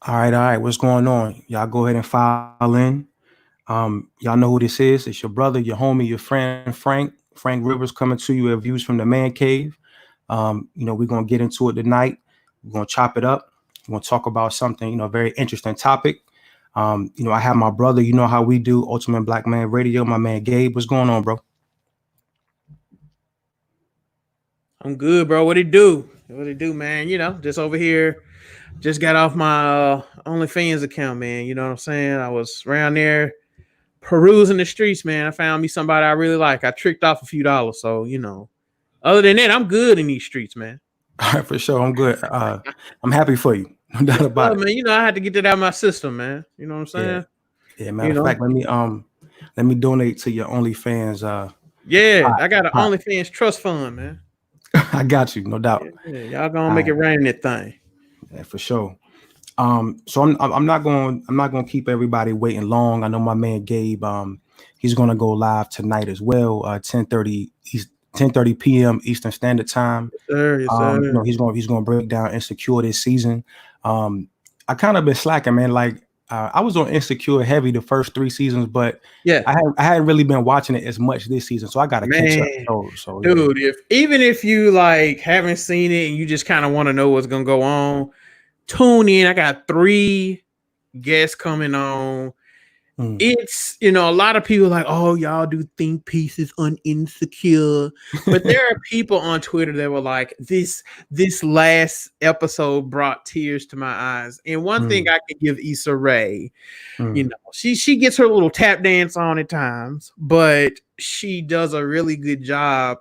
All right. What's going on? Y'all go ahead and file in. Y'all know who this is. It's your brother, your homie, your friend, Frank. Frank Rivers coming to you at Views from the Man Cave. We're gonna get into it tonight. We're gonna chop it up. We're gonna talk about something, a very interesting topic. I have my brother, you know how we do, Ultimate Black Man Radio, my man Gabe. What's going on, bro? I'm good, bro. What it do? What it do, man? Just over here. Just got off my OnlyFans account, man. You know what I'm saying? I was around there perusing the streets, man. I found me somebody I really like. I tricked off a few dollars. So, other than that, I'm good in these streets, man. All right, for sure. I'm good. I'm happy for you. No doubt about it. Man, I had to get that out of my system, man. You know what I'm Yeah. saying? Yeah. Matter of fact, let me donate to your OnlyFans. Yeah, I got an OnlyFans trust fund, man. I got you, no doubt. Yeah, y'all gonna make it rain that thing. Yeah, for sure. So I'm not going to keep everybody waiting long. I know my man Gabe. He's going to go live tonight as well. 10:30 p.m. Eastern Standard Time. Yes, sir. Yes, sir. He's going to break down Insecure this season. I kind of been slacking, man. Like I was on Insecure heavy the first 3 seasons, but yeah, I hadn't really been watching it as much this season, so I got to catch up. So dude, even if you like haven't seen it and you just kind of want to know what's gonna go on, tune in. I got 3 guests coming on. It's a lot of people like, oh, y'all do think pieces on Insecure, but there are people on Twitter that were like, this last episode brought tears to my eyes. And one thing I can give Issa Rae, she gets her little tap dance on at times, but she does a really good job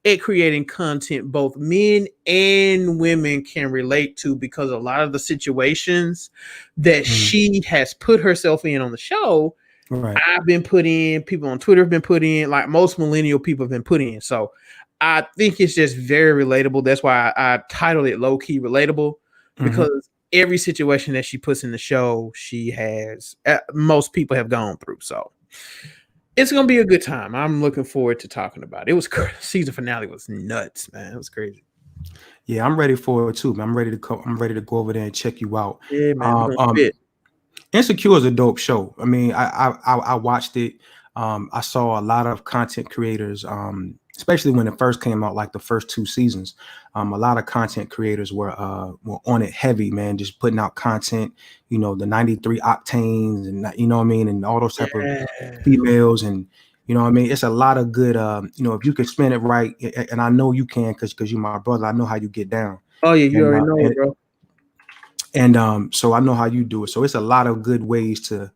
at creating content both men and women can relate to, because a lot of the situations that she has put herself in on the show, right, I've been put in, people on Twitter have been put in, like most millennial people have been put in. So I think it's just very relatable. That's why I titled it Low Key Relatable, because every situation that she puts in the show, she has, most people have gone through. So it's gonna be a good time. I'm looking forward to talking about it. It was season finale was nuts, man. It was crazy. Yeah, I'm ready for it too, man. I'm ready to go over there and check you out. Yeah, man. Insecure is a dope show. I mean, I watched it. I saw a lot of content creators, especially when it first came out, like the first 2 seasons. A lot of content creators were on it heavy, man, just putting out content. The 93 octanes, and you know what I mean, and all those type of females, and you know what I mean. It's a lot of good. If you can spin it right, and I know you can, because you're my brother. I know how you get down. Oh yeah, you already know it, bro. And so I know how you do it. So it's a lot of good ways to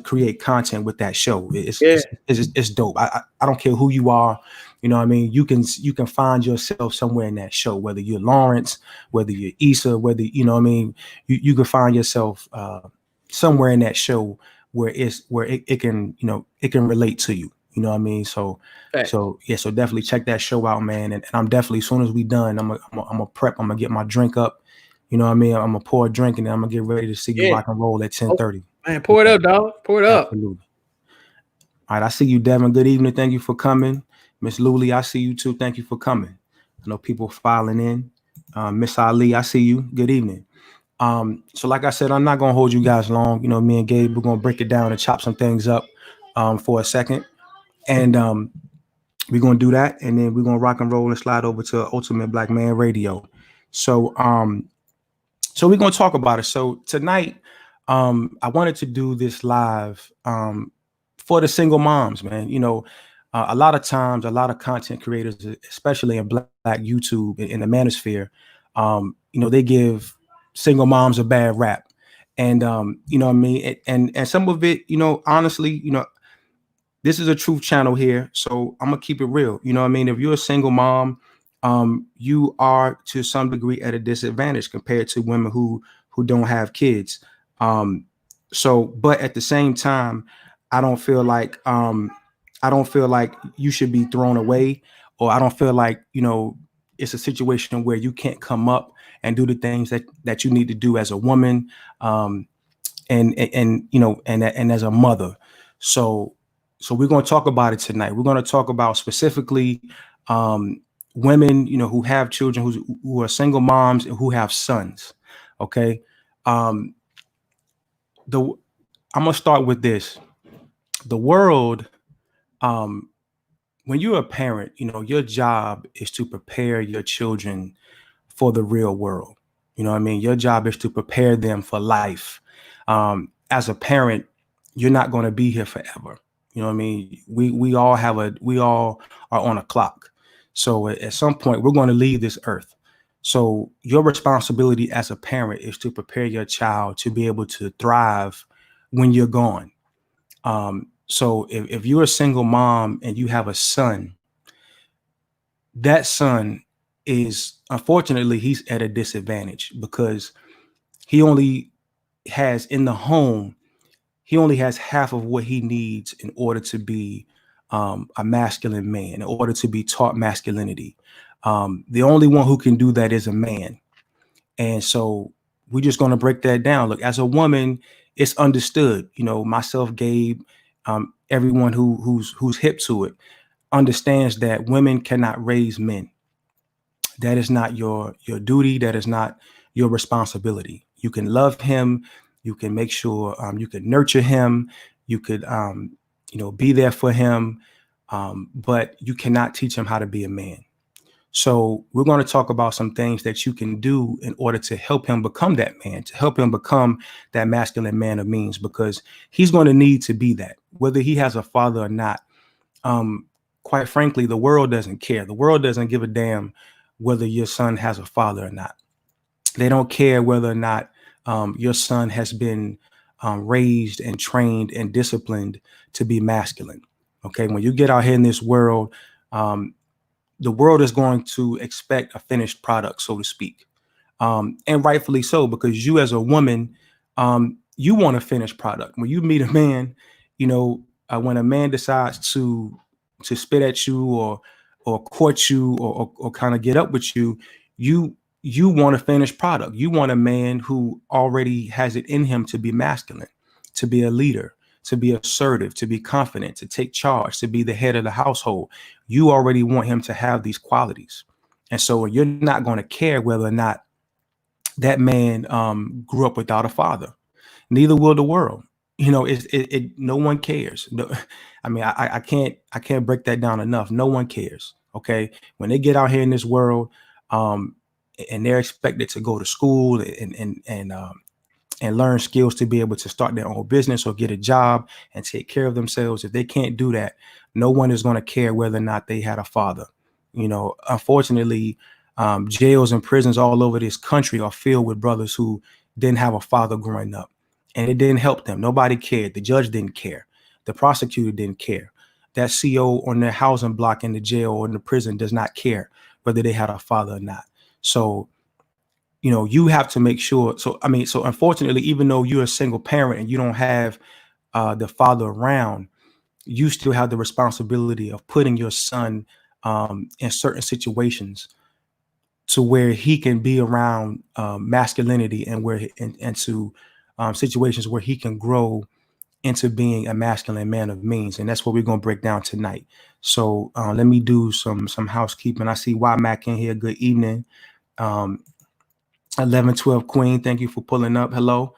create content with that show. It's dope. I don't care who you are. You know what I mean? You can find yourself somewhere in that show, whether you're Lawrence, whether you're Issa, whether, you know what I mean, you can find yourself somewhere in that show where it can, it can relate to you. You know what I mean? So definitely check that show out, man. And I'm definitely, as soon as we done, I'm a prep. I'm gonna get my drink up. You know what I mean? I'm gonna pour a drink, and then I'm gonna get ready to see you rock and roll at 10:30. Man, pour it up, dog. Pour it up. Absolutely. All right, I see you, Devin. Good evening. Thank you for coming. Miss Luli, I see you too. Thank you for coming. I know people filing in. Miss Ali, I see you. Good evening. So like I said, I'm not gonna hold you guys long. Me and Gabe, we're gonna break it down and chop some things up for a second. And we're gonna do that, and then we're gonna rock and roll and slide over to Ultimate Black Man Radio. So we're going to talk about it. So tonight, I wanted to do this live for the single moms, man. A lot of times, a lot of content creators, especially in Black YouTube, in the manosphere, they give single moms a bad rap. And, you know what I mean? And some of it, honestly, this is a truth channel here. So I'm going to keep it real. You know what I mean? If you're a single mom, you are to some degree at a disadvantage compared to women who don't have kids. But at the same time, I don't feel like you should be thrown away, or I don't feel like, it's a situation where you can't come up and do the things that you need to do as a woman, and as a mother. So we're going to talk about it tonight. We're going to talk about specifically women, who have children, who are single moms and who have sons. Okay. Um, I'm gonna start with this. The world, when you're a parent, your job is to prepare your children for the real world. You know what I mean? Your job is to prepare them for life. As a parent, you're not going to be here forever. You know what I mean? We all are on a clock. So at some point we're going to leave this earth. So your responsibility as a parent is to prepare your child to be able to thrive when you're gone. So if you're a single mom and you have a son, that son is, unfortunately, he's at a disadvantage because he only has in the home, he only has half of what he needs in order to be a masculine man, in order to be taught masculinity. The only one who can do that is a man. And so we're just going to break that down. Look, as a woman, it's understood, myself, Gabe, everyone who's hip to it understands that women cannot raise men. That is not your duty. That is not your responsibility. You can love him. You can make sure you can nurture him. You could be there for him, but you cannot teach him how to be a man. So we're going to talk about some things that you can do in order to help him become that man, to help him become that masculine man of means, because he's going to need to be that, whether he has a father or not. Quite frankly, the world doesn't care. The world doesn't give a damn whether your son has a father or not. They don't care whether or not your son has been raised and trained and disciplined to be masculine. Okay, when you get out here in this world, the world is going to expect a finished product, so to speak. And rightfully so, because you as a woman, you want a finished product. When you meet a man, when a man decides to spit at you or court you or kind of get up with you, you want a finished product. You want a man who already has it in him to be masculine, to be a leader, to be assertive, to be confident, to take charge, to be the head of the household. You already want him to have these qualities. And so you're not going to care whether or not that man grew up without a father. Neither will the world. No one cares. No, I mean, I can't break that down enough. No one cares. Okay. When they get out here in this world, and they're expected to go to school and learn skills to be able to start their own business or get a job and take care of themselves. If they can't do that, no one is going to care whether or not they had a father. Unfortunately, jails and prisons all over this country are filled with brothers who didn't have a father growing up, and it didn't help them. Nobody cared. The judge didn't care. The prosecutor didn't care. That CO on their housing block in the jail or in the prison does not care whether they had a father or not. So you have to make sure. So unfortunately, even though you're a single parent and you don't have the father around, you still have the responsibility of putting your son in certain situations to where he can be around masculinity and to situations where he can grow into being a masculine man of means. And that's what we're going to break down tonight. So let me do some housekeeping. I see Y Mac in here. Good evening. 1112 Queen, thank you for pulling up. Hello.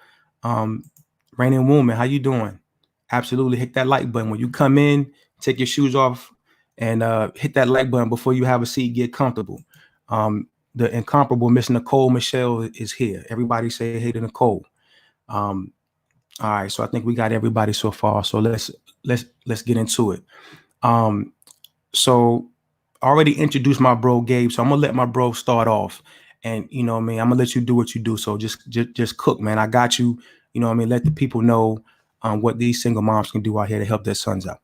Reigning Woman, how you doing? Absolutely. Hit that like button. When you come in, take your shoes off and hit that like button before you have a seat. Get comfortable. The incomparable Miss Nicole Michelle is here. Everybody say hey to Nicole. All right, so I think we got everybody so far. So let's get into it. So I already introduced my bro Gabe, so I'm gonna let my bro start off. And I'm gonna let you do what you do. So just cook, man. I got you. Let the people know what these single moms can do out here to help their sons out.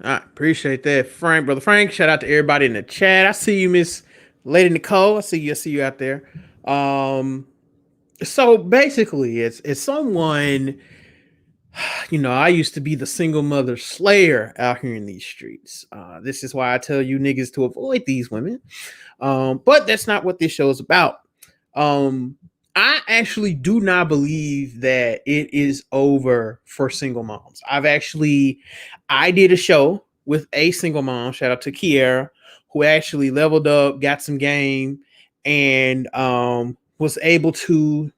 I appreciate that, Brother Frank. Shout out to everybody in the chat. I see you, Miss Lady Nicole. I see you out there. So basically, it's someone. I used to be the single mother slayer out here in these streets. This is why I tell you niggas to avoid these women. But that's not what this show is about. I actually do not believe that it is over for single moms. I did a show with a single mom, shout out to Kiera, who actually leveled up, got some game, and was able to,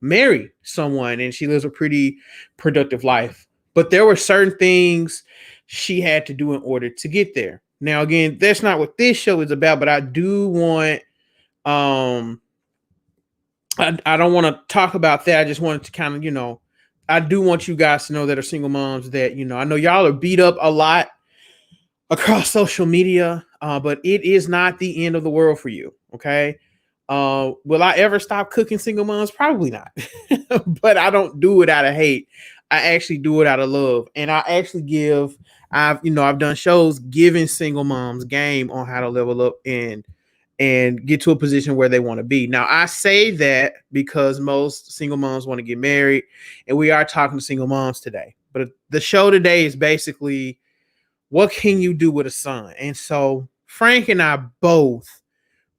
marry someone and she lives a pretty productive life. But there were certain things she had to do in order to get there. Now, again, that's not what this show is about, but I do want, I don't want to talk about that. I just wanted to kind of, I do want you guys to know that are single moms that, I know y'all are beat up a lot across social media, but it is not the end of the world for you. Okay. Will I ever stop cooking single moms? Probably not. But I don't do it out of hate. I actually do it out of love. And I actually I've done shows giving single moms game on how to level up and get to a position where they want to be. Now, I say that because most single moms want to get married, and we are talking to single moms today. But the show today is basically, what can you do with a son? And so Frank and I both,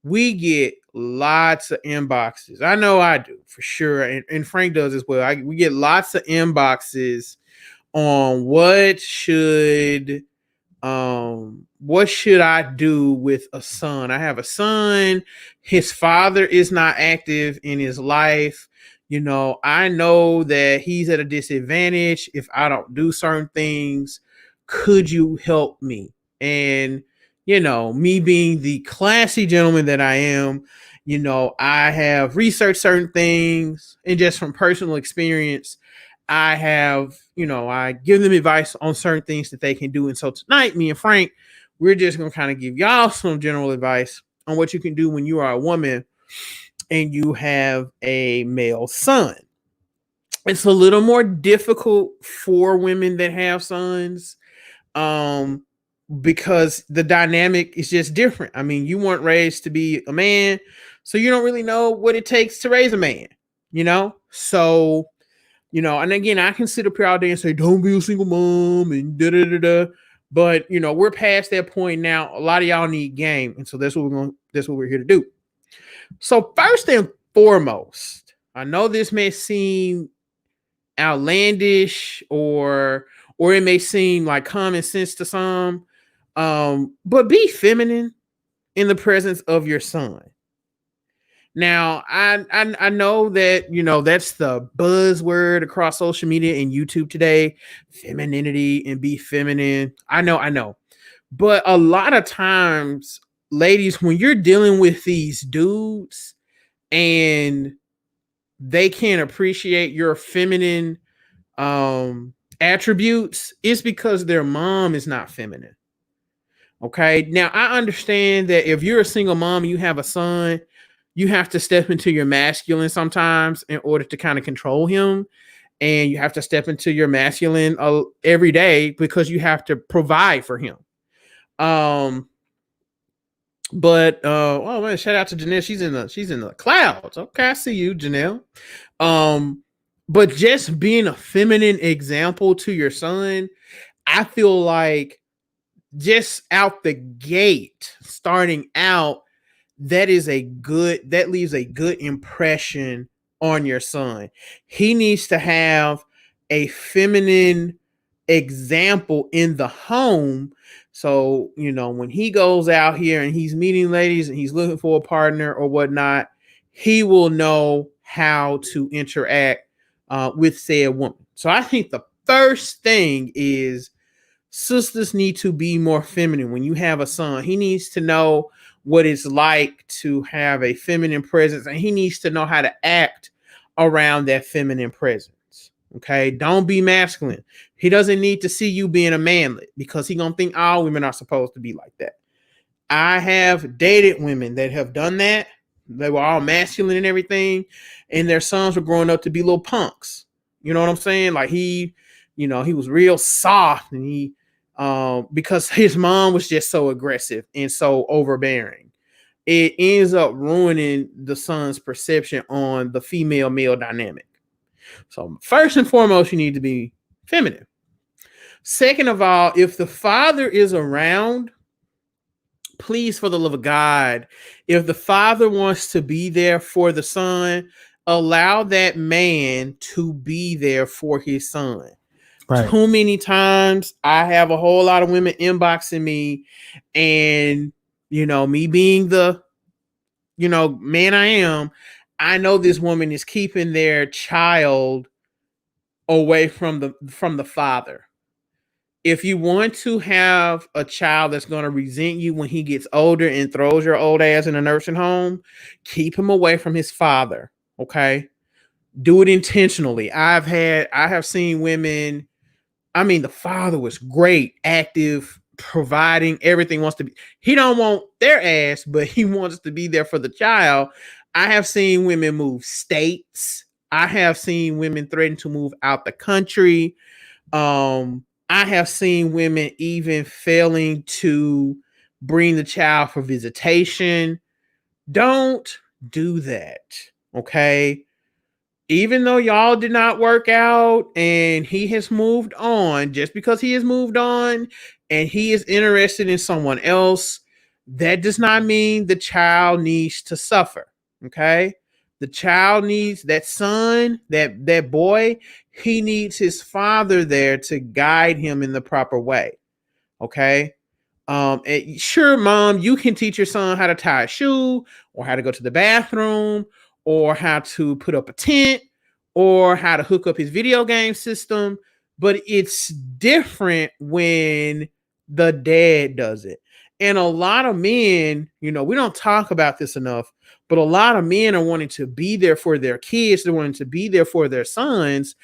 we get lots of inboxes. I know I do for sure. And Frank does as well. We get lots of inboxes on what should I do with a son? I have a son. His father is not active in his life. I know that he's at a disadvantage if I don't do certain things. Could you help me? And, me being the classy gentleman that I am, I have researched certain things, and just from personal experience, I have, I give them advice on certain things that they can do. And so tonight, me and Frank, we're just going to kind of give y'all some general advice on what you can do when you are a woman and you have a male son. It's a little more difficult for women that have sons, because the dynamic is just different. I mean, you weren't raised to be a man, so you don't really know what it takes to raise a man, So, and again, I can sit up here all day and say, don't be a single mom and da da da da. But we're past that point now. A lot of y'all need game, and so that's what we're here to do. So first and foremost, I know this may seem outlandish or it may seem like common sense to some, but be feminine in the presence of your son. Now, I know that, that's the buzzword across social media and YouTube today, femininity and be feminine. I know. But a lot of times, ladies, when you're dealing with these dudes and they can't appreciate your feminine attributes, it's because their mom is not feminine. Okay. Now, I understand that if you're a single mom and you have a son, you have to step into your masculine sometimes in order to kind of control him. And you have to step into your masculine every day because you have to provide for him. But oh man, shout out to Janelle. She's in the clouds. Okay, I see you, Janelle. But just being a feminine example to your son, I feel like just out the gate, starting out, that leaves a good impression on your son. He needs to have a feminine example in the home. So, when he goes out here and he's meeting ladies and he's looking for a partner or whatnot, he will know how to interact with said woman. So I think the first thing is sisters need to be more feminine. When you have a son, he needs to know what it's like to have a feminine presence, and he needs to know how to act around that feminine presence. Okay, don't be masculine. He doesn't need to see you being a manlet because he's gonna think all women are supposed to be like that. I have dated women that have done that. They were all masculine and everything, and their sons were growing up to be little punks. You know what I'm saying? Like he was real soft, and he because his mom was just so aggressive and so overbearing. It ends up ruining the son's perception on the female-male dynamic. So first and foremost, you need to be feminine. Second of all, if the father is around, please, for the love of God, if the father wants to be there for the son, allow that man to be there for his son. Right. Too many times I have a whole lot of women inboxing me, and me being the man I am, I know this woman is keeping their child away from the father. If you want to have a child that's going to resent you when he gets older and throws your old ass in a nursing home, keep him away from his father. Okay. Do it intentionally. I have seen women. I mean, the father was great, active, providing everything. Wants to be. He don't want their ass, but he wants to be there for the child. I have seen women move states. I have seen women threaten to move out the country. I have seen women even failing to bring the child for visitation. Don't do that. Okay. Even though y'all did not work out and he has moved on, just because he has moved on and he is interested in someone else, that does not mean the child needs to suffer. Okay. The child needs that son, that boy, he needs his father there to guide him in the proper way. Okay. Sure, mom, you can teach your son how to tie a shoe or how to go to the bathroom or how to put up a tent or how to hook up his video game system. But it's different when the dad does it. And a lot of men, we don't talk about this enough, but a lot of men are wanting to be there for their kids. They're wanting to be there for their sons.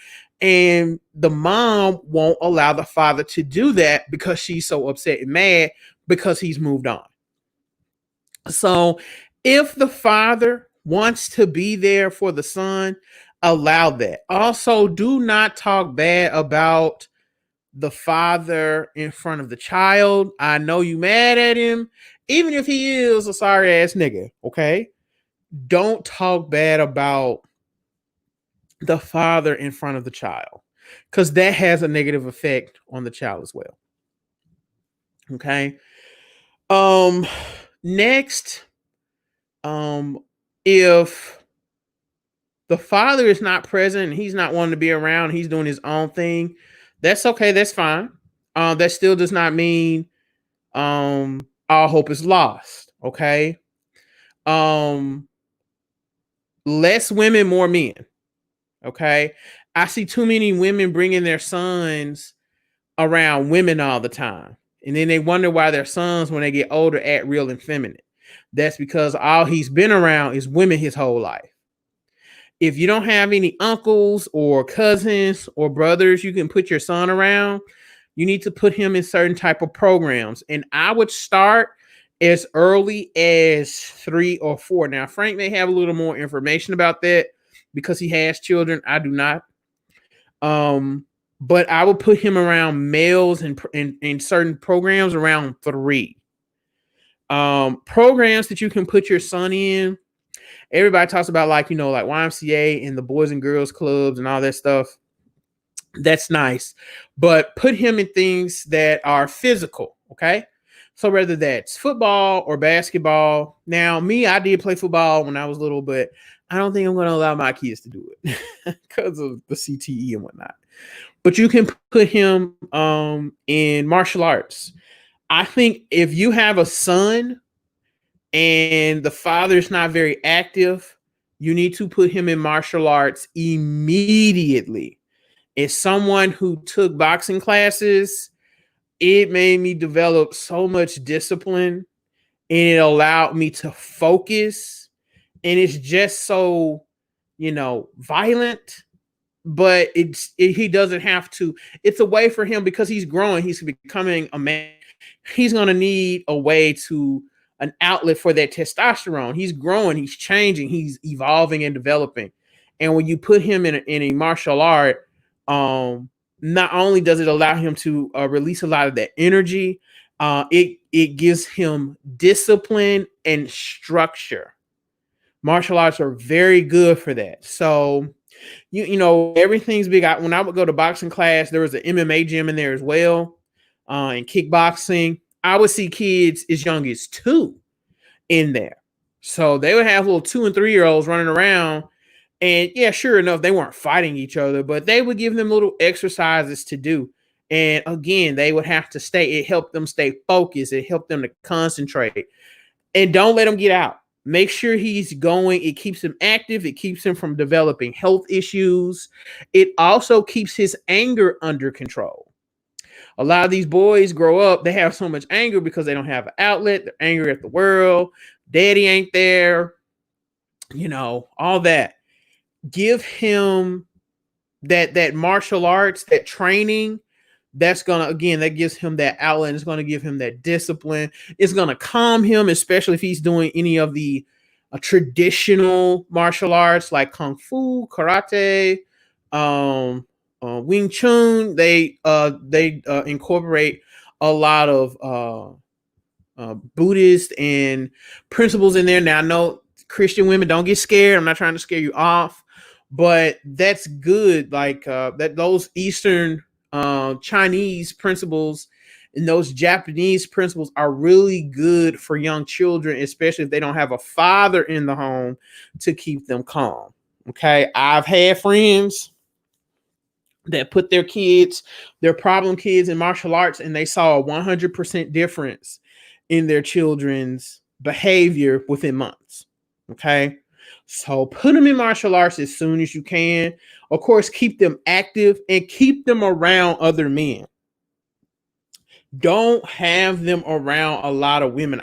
And the mom won't allow the father to do that because she's so upset and mad because he's moved on. So if the father wants to be there for the son, allow that. Also, do not talk bad about the father in front of the child. I know you mad at him, even if he is a sorry ass nigga. Okay. Don't talk bad about the father in front of the child, because that has a negative effect on the child as well. Okay. Next, if the father is not present and he's not wanting to be around, he's doing his own thing, that's okay, that's fine. That still does not mean all hope is lost. Okay. Less women, more men. Okay. I see too many women bringing their sons around women all the time. And then they wonder why their sons, when they get older, act real effeminate. That's because all he's been around is women his whole life. If you don't have any uncles or cousins or brothers you can put your son around, you need to put him in certain type of programs. And I would start as early as 3 or 4. Now, Frank may have a little more information about that because he has children. I do not. But I would put him around males in certain programs around 3. Programs that you can put your son in. Everybody talks about like YMCA and the Boys and Girls Clubs and all that stuff. That's nice. But put him in things that are physical. Okay. So whether that's football or basketball. Now, me, I did play football when I was little, but I don't think I'm going to allow my kids to do it because of the CTE and whatnot. But you can put him in martial arts. I think if you have a son and the father is not very active, you need to put him in martial arts immediately. As someone who took boxing classes, it made me develop so much discipline and it allowed me to focus. And it's just so, violent, but he doesn't have to. It's a way for him because he's growing. He's becoming a man. He's going to need a way to an outlet for that testosterone. He's growing. He's changing. He's evolving and developing. And when you put him in a martial art, not only does it allow him to release a lot of that energy, it gives him discipline and structure. Martial arts are very good for that. So, everything's big. When I would go to boxing class, there was an MMA gym in there as well, and kickboxing. I would see kids as young as 2 in there. So they would have little 2 and 3-year-olds running around. And yeah, sure enough, they weren't fighting each other, but they would give them little exercises to do. And again, they would have to it helped them stay focused. It helped them to concentrate. And don't let them get out. Make sure he's going. It keeps him active. It keeps him from developing health issues. It also keeps his anger under control. A lot of these boys grow up, they have so much anger because they don't have an outlet. They're angry at the world. Daddy ain't there, all that. Give him that martial arts, that training. That's that gives him that outlet. It's gonna give him that discipline. It's gonna calm him, especially if he's doing any of the traditional martial arts like kung fu, karate, Wing Chun. They incorporate a lot of Buddhist and principles in there. Now I know Christian women, don't get scared. I'm not trying to scare you off, but that's good. Like that those Eastern Chinese principles and those Japanese principles are really good for young children, especially if they don't have a father in the home to keep them calm. Okay, I've had friends that put their problem kids in martial arts, and they saw a 100% difference in their children's behavior within months. Okay, so put them in martial arts as soon as you can. Of course, keep them active and keep them around other men. Don't have them around a lot of women.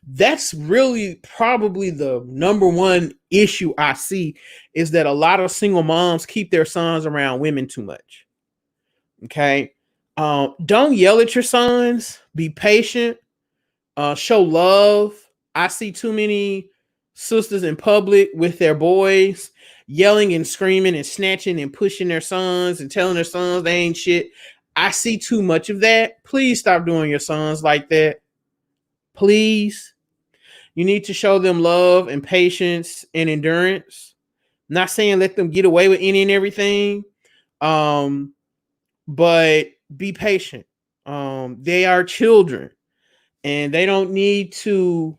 That's really probably the number one issue I see, is that a lot of single moms keep their sons around women too much. Okay. Don't yell at your sons. Be patient. Show love. I see too many sisters in public with their boys yelling and screaming and snatching and pushing their sons and telling their sons they ain't shit. I see too much of that. Please stop doing your sons like that. Please. You need to show them love and patience and endurance. I'm not saying let them get away with any and everything. But be patient. They are children, and they don't need to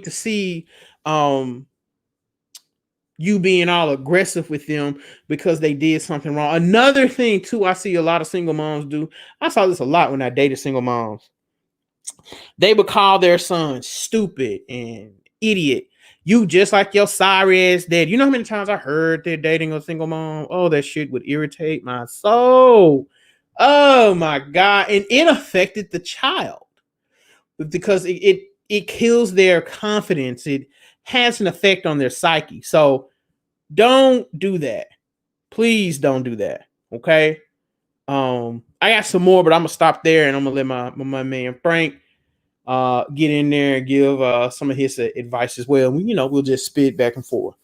see you being all aggressive with them because they did something wrong. Another thing too, I see a lot of single moms do. I saw this a lot when I dated single moms. They would call their son stupid and idiot. You just like your sorry ass dad. You know how many times I heard they're dating a single mom? Oh, that shit would irritate my soul. Oh my God. And it affected the child because it kills their confidence. It has an effect on their psyche. So don't do that. Please don't do that. Okay. I got some more, but I'm gonna stop there and I'm gonna let my man Frank get in there and give some of his advice as well. We'll just spit back and forth.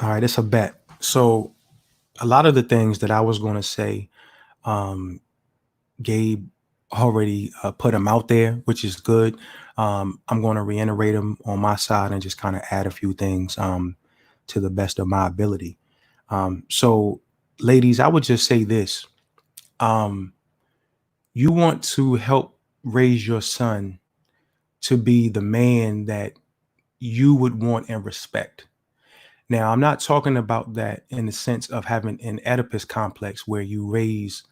All right, it's a bet. So a lot of the things that I was going to say, Gabe already put them out there, which is good. I'm going to reiterate them on my side and just kind of add a few things to the best of my ability. So, ladies, I would just say this. You want to help raise your son to be the man that you would want and respect. Now, I'm not talking about that in the sense of having an Oedipus complex where you raise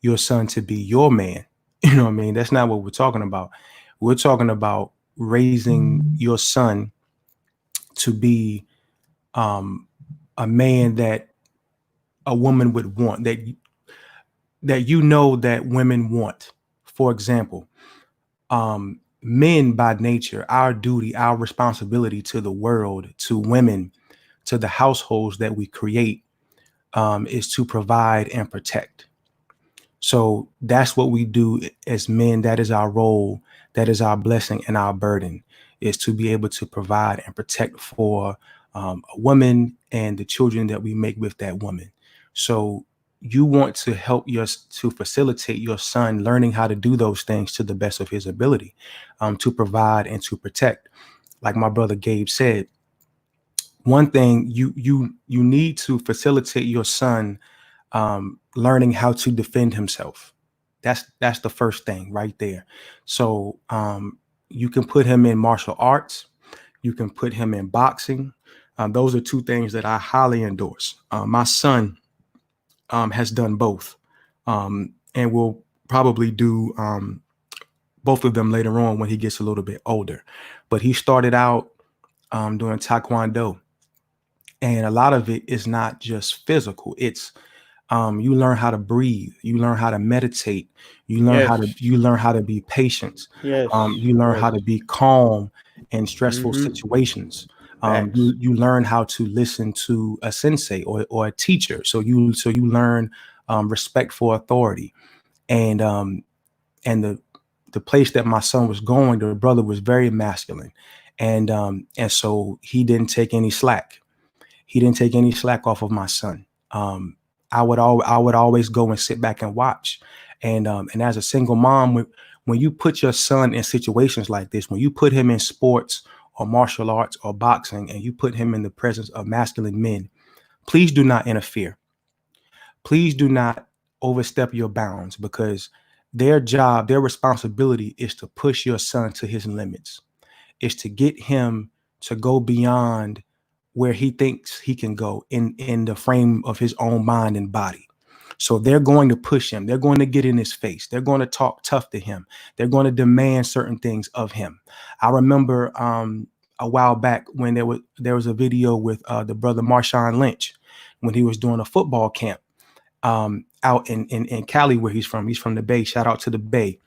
your son to be your man. You know what I mean? That's not what we're talking about. We're talking about raising your son to be a man that a woman would want, that that women want. For example, men by nature, our duty, our responsibility to the world, to women, to the households that we create, is to provide and protect. So that's what we do as men. That is our role. That is our blessing and our burden, is to be able to provide and protect for a woman and the children that we make with that woman. So you want to help to facilitate your son learning how to do those things to the best of his ability, to provide and to protect. Like my brother Gabe said, one thing you need to facilitate your son learning how to defend himself. That's the first thing right there. So you can put him in martial arts. You can put him in boxing. Those are two things that I highly endorse. My son has done both, and will probably do both of them later on when he gets a little bit older. But he started out doing Taekwondo. And a lot of it is not just physical. It's you learn how to breathe, you learn how to meditate, Yes. you learn how to be patient, Yes. you learn Yes. how to be calm in stressful Mm-hmm. situations. Facts. You learn how to listen to a sensei or a teacher. So you learn respect for authority. And and the place that my son was going, the brother was very masculine, and so he didn't take any slack. He didn't take any slack off of my son. I would always go and sit back and watch. And as a single mom, when you put your son in situations like this, when you put him in sports or martial arts or boxing, and you put him in the presence of masculine men, please do not interfere. Please do not overstep your bounds, because their job, their responsibility is to push your son to his limits, is to get him to go beyond where he thinks he can go in the frame of his own mind and body. So they're going to push him. They're going to get in his face. They're going to talk tough to him. They're going to demand certain things of him. I remember a while back when there was a video with the brother Marshawn Lynch when he was doing a football camp out in Cali, where he's from. He's from the Bay. Shout out to the Bay.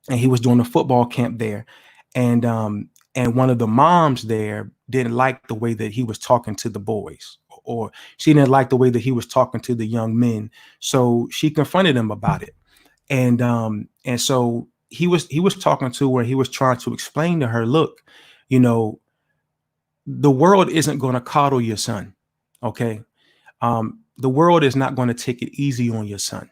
And he was doing a football camp there, and one of the moms there didn't like the way that he was talking to the boys, or she didn't like the way that he was talking to the young men. So she confronted him about it, and so he was talking to her. He was trying to explain to her, look, you know, the world isn't going to coddle your son, okay? The world is not going to take it easy on your son.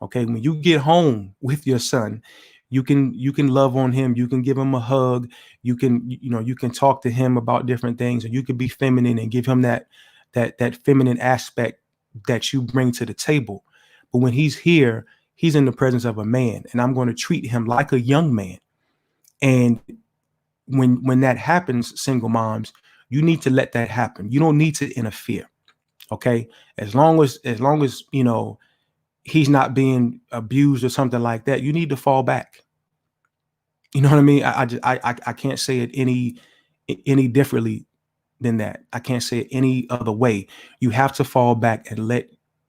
Okay, when you get home with your son, you can love on him, you can give him a hug, you can talk to him about different things, and you can be feminine and give him that feminine aspect that you bring to the table. But when he's here, he's in the presence of a man, and I'm going to treat him like a young man. And when that happens, single moms, you need to let that happen. You don't need to interfere. Okay, as long as he's not being abused or something like that, you need to fall back. You know what I mean? I can't say it any differently than that. I can't say it any other way. You have to fall back and let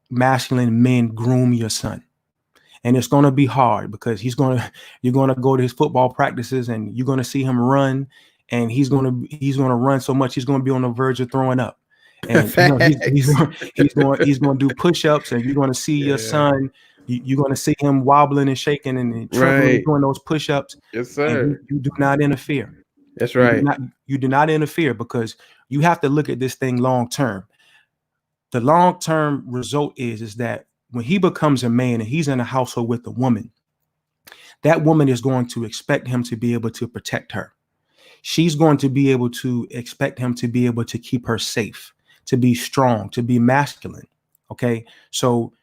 masculine men groom your son. And it's going to be hard, because you're going to go to his football practices, and you're going to see him run, and he's going to run so much he's going to be on the verge of throwing up. And he's Facts. going to do push-ups, and you're going to see your Yeah. son. You're going to see him wobbling and shaking and trembling Right. doing those push-ups, Yes, and sir. you do not interfere. That's You do right. not you do not interfere, because you have to look at this thing long term. The long term result is that when he becomes a man and he's in a household with a woman, that woman is going to expect him to be able to protect her. She's going to be able to expect him to be able to keep her safe, to be strong, to be masculine. Okay. So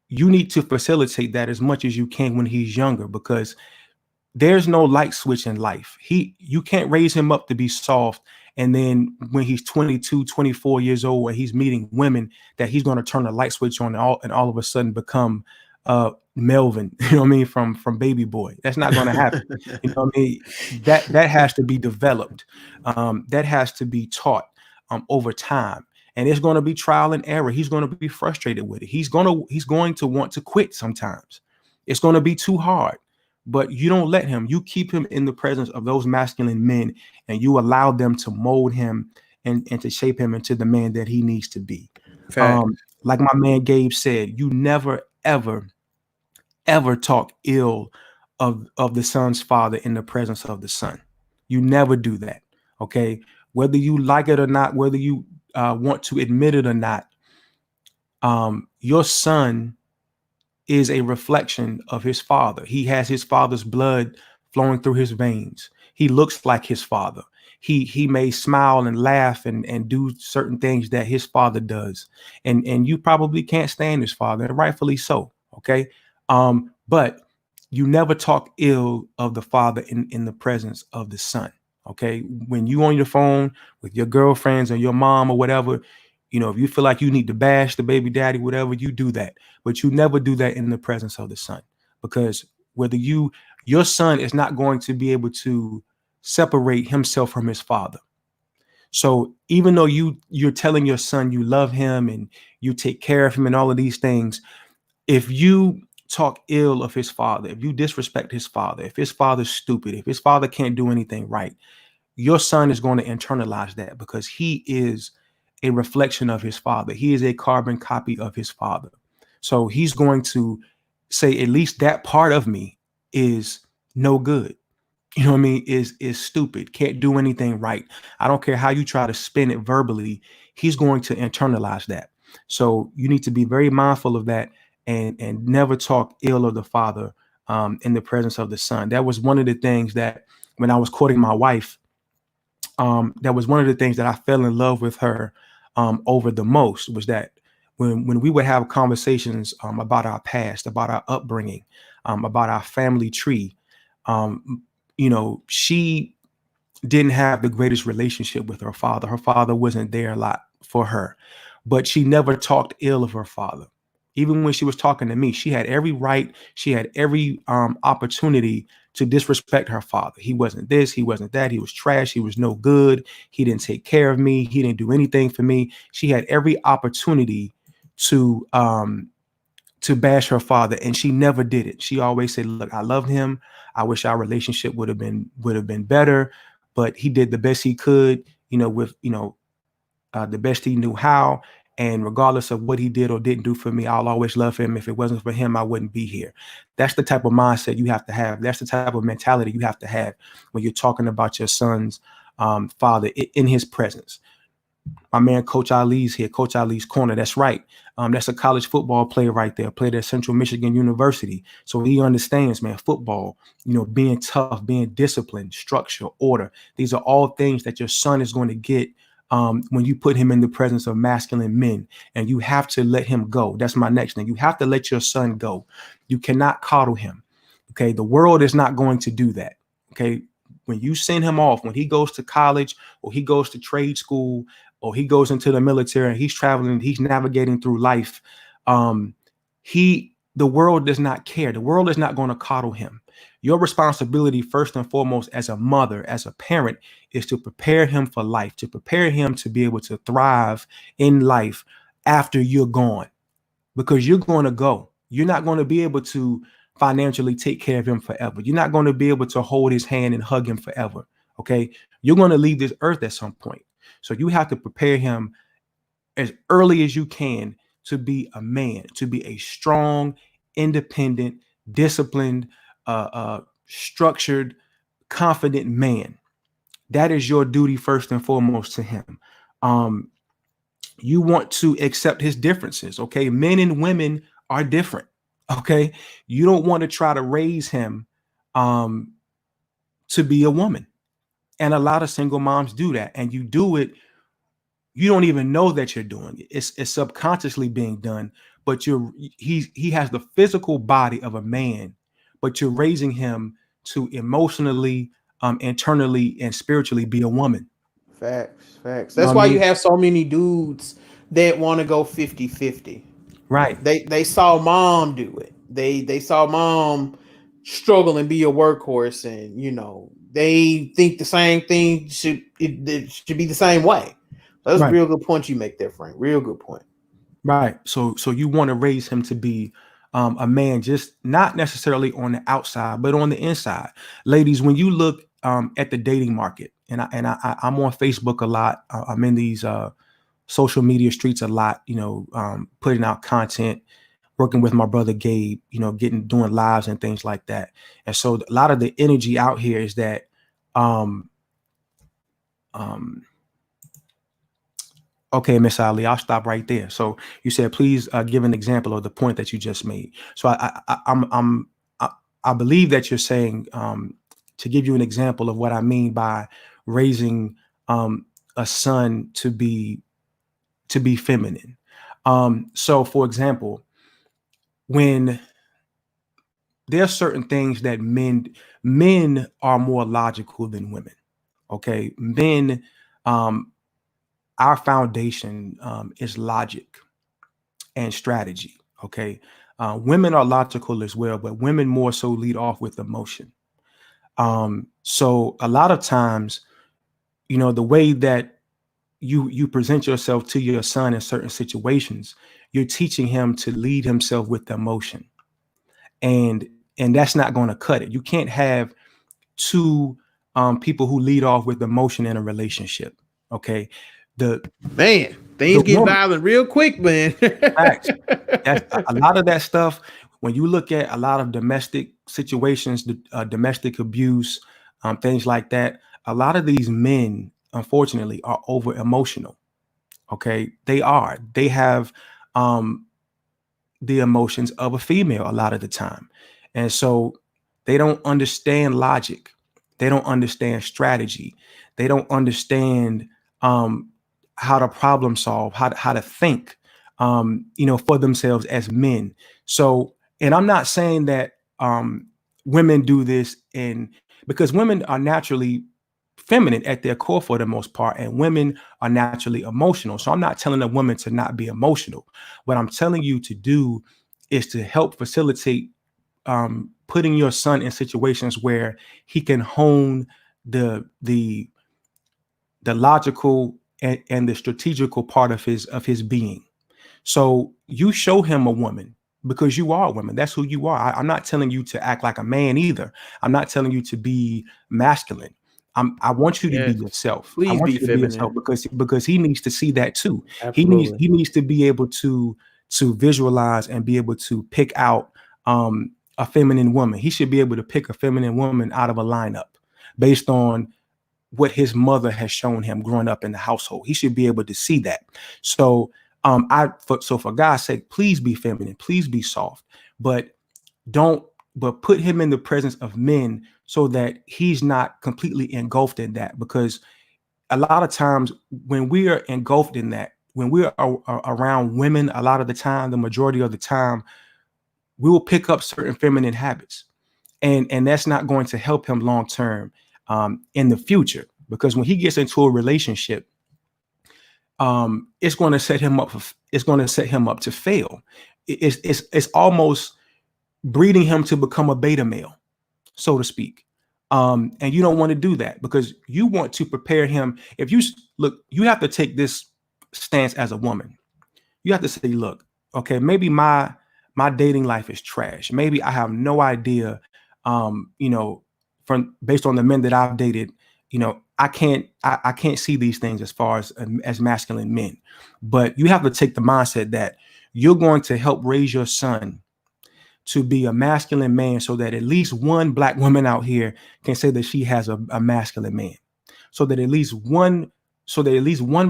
you need to facilitate that as much as you can when he's younger, because there's no light switch in life. You can't raise him up to be soft, and then when he's 22, 24 years old and he's meeting women, that he's going to turn the light switch on and all of a sudden become Melvin, you know what I mean, from Baby Boy. That's not going to happen. You know what I mean? That has to be developed. That has to be taught over time. And it's going to be trial and error. He's going to be frustrated with it. He's going to want to quit sometimes. It's going to be too hard. But you don't let him. You keep him in the presence of those masculine men, and you allow them to mold him and to shape him into the man that he needs to be. Facts. Like my man Gabe said, you never, ever, ever talk ill of the son's father in the presence of the son. You never do that. Okay. Whether you like it or not, whether you want to admit it or not, your son is a reflection of his father. He has his father's blood flowing through his veins. He looks like his father. He may smile and laugh and do certain things that his father does. And you probably can't stand his father, and rightfully so. Okay. But you never talk ill of the father in the presence of the son. Okay. When you on your phone with your girlfriends or your mom or whatever, if you feel like you need to bash the baby daddy, whatever, you do that. But you never do that in the presence of the son, because whether you your son is not going to be able to separate himself from his father. So even though you're telling your son you love him and you take care of him and all of these things, if you talk ill of his father, if you disrespect his father, if his father's stupid, if his father can't do anything right, your son is going to internalize that because he is a reflection of his father. He is a carbon copy of his father. So he's going to say, at least that part of me is no good. You know what I mean? Is stupid, can't do anything right. I don't care how you try to spin it verbally, he's going to internalize that. So you need to be very mindful of that and never talk ill of the father in the presence of the son. That was one of the things that when I was courting my wife, that was one of the things that I fell in love with her over the most, was that when we would have conversations about our past, about our upbringing, about our family tree, she didn't have the greatest relationship with her father. Her father wasn't there a lot for her, but she never talked ill of her father. Even when she was talking to me, she had every right, she had every opportunity to disrespect her father. He wasn't this, he wasn't that, he was trash, he was no good, he didn't take care of me, he didn't do anything for me. She had every opportunity to bash her father, and she never did it. She always said, look, I love him. I wish our relationship would have been better, but he did the best he could, with the best he knew how. And regardless of what he did or didn't do for me, I'll always love him. If it wasn't for him, I wouldn't be here. That's the type of mindset you have to have. That's the type of mentality you have to have when you're talking about your son's father in his presence. My man, Coach Ali's here, Coach Ali's Corner. That's right. That's a college football player right there, played at Central Michigan University. So he understands, man, football, being tough, being disciplined, structure, order. These are all things that your son is going to get when you put him in the presence of masculine men, and you have to let him go. That's my next thing. You have to let your son go. You cannot coddle him. Okay. The world is not going to do that. Okay. When you send him off, when he goes to college or he goes to trade school or he goes into the military and he's traveling, he's navigating through life, the world does not care. The world is not going to coddle him. Your responsibility, first and foremost, as a mother, as a parent, is to prepare him for life, to prepare him to be able to thrive in life after you're gone, because you're going to go. You're not going to be able to financially take care of him forever. You're not going to be able to hold his hand and hug him forever. Okay. You're going to leave this earth at some point. So you have to prepare him as early as you can to be a man, to be a strong, independent, disciplined, structured, confident man. That is your duty first and foremost to him. You want to accept his differences. Okay. Men and women are different. Okay. You don't want to try to raise him to be a woman. And a lot of single moms do that. And you do it, you don't even know that you're doing it. It's subconsciously being done, but he has the physical body of a man, but you're raising him to emotionally, internally, and spiritually be a woman. Facts. You know That's what I why you mean? have so many dudes that want to go 50-50. Right. They saw mom do it. They saw mom struggle and be a workhorse, and they think the same thing it should be the same way. That's a Right. real good point you make there, Frank. Real good point. Right. So you want to raise him to be a man, just not necessarily on the outside, but on the inside. Ladies, when you look at the dating market, and I'm on Facebook a lot. I'm in these social media streets a lot. Putting out content, working with my brother Gabe. Doing lives and things like that. And so a lot of the energy out here is that um, um, okay, Miss Ali, I'll stop right there. So you said, please give an example of the point that you just made. So I believe that you're saying to give you an example of what I mean by raising a son to be feminine. So, for example, when there are certain things that men are more logical than women. Okay, men. Our foundation is logic and strategy. Okay. Women are logical as well, but women more so lead off with emotion. So a lot of times, the way that you present yourself to your son in certain situations, you're teaching him to lead himself with emotion, and that's not going to cut it. You can't have two people who lead off with emotion in a relationship. Okay, the Man, the things get woman, violent real quick, man. facts. That's a lot of that stuff. When you look at a lot of domestic situations, domestic abuse, things like that, a lot of these men, unfortunately, are over emotional. Okay, they are. They have um, the emotions of a female a lot of the time, and so they don't understand logic. They don't understand strategy. They don't understand um, how to problem solve, how to think, for themselves as men. So, and I'm not saying that women do this because women are naturally feminine at their core for the most part, and women are naturally emotional. So I'm not telling a woman to not be emotional. What I'm telling you to do is to help facilitate putting your son in situations where he can hone the logical and the strategical part of his being. So you show him a woman because you are a woman. That's who you are. I'm not telling you to act like a man either. I'm not telling you to be masculine. I want you to be Yes. yourself. I Please want be you to be yourself feminine. because he needs to see that too. He needs Absolutely. he needs to be able to visualize and be able to pick out a feminine woman. He should be able to pick a feminine woman out of a lineup based on what his mother has shown him growing up in the household. He should be able to see that. So for God's sake, please be feminine, please be soft, but put him in the presence of men so that he's not completely engulfed in that. Because a lot of times when we are engulfed in that, when we're around women, a lot of the time, the majority of the time, we will pick up certain feminine habits, and that's not going to help him long term in the future. Because when he gets into a relationship, it's going to set him up. It's going to set him up to fail. It's almost breeding him to become a beta male, so to speak. And you don't want to do that because you want to prepare him. If you look, you have to take this stance as a woman. You have to say, look, okay, maybe my dating life is trash. Maybe I have no idea, from based on the men that I've dated, I can't see these things as far as masculine men. But you have to take the mindset that you're going to help raise your son to be a masculine man so that at least one black woman out here can say that she has a masculine man. So that at least one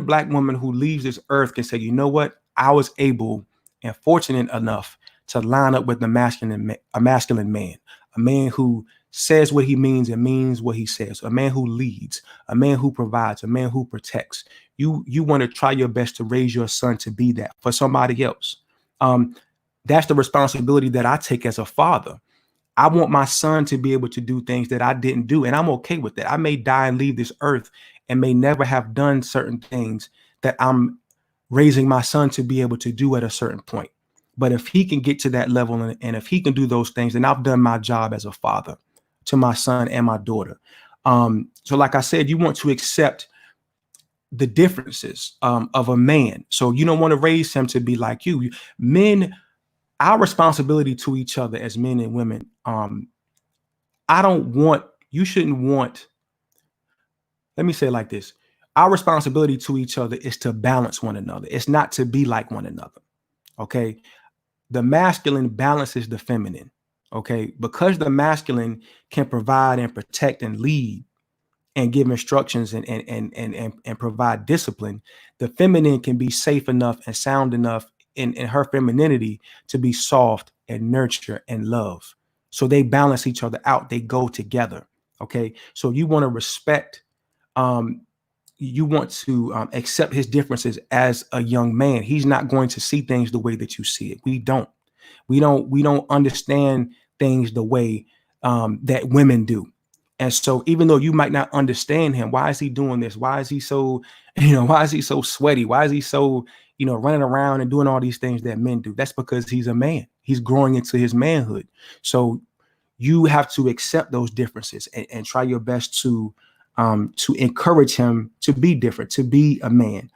black woman who leaves this earth can say, you know what, I was able and fortunate enough to line up with a masculine man, a man who says what he means and means what he says, a man who leads, a man who provides, a man who protects. You want to try your best to raise your son to be that for somebody else. That's the responsibility that I take as a father. I want my son to be able to do things that I didn't do, and I'm okay with that. I may die and leave this earth and may never have done certain things that I'm raising my son to be able to do at a certain point. But if he can get to that level and if he can do those things, then I've done my job as a father to my son and my daughter. So like I said, you want to accept the differences of a man. So you don't want to raise him to be like you. Men, our responsibility to each other as men and women. You shouldn't want, let me say it like this. Our responsibility to each other is to balance one another. It's not to be like one another. Okay. The masculine balances the feminine. Okay. Because the masculine can provide and protect and lead and give instructions and provide discipline, the feminine can be safe enough and sound enough in her femininity to be soft and nurture and love. So they balance each other out. They go together. Okay. So you want to respect, you want to accept his differences as a young man. He's not going to see things the way that you see it. We don't understand things the way that women do. And so even though you might not understand him, why is he doing this? Why is he so, why is he so sweaty? Why is he so, running around and doing all these things that men do? That's because he's a man. He's growing into his manhood. So you have to accept those differences and try your best to encourage him to be different, to be a man.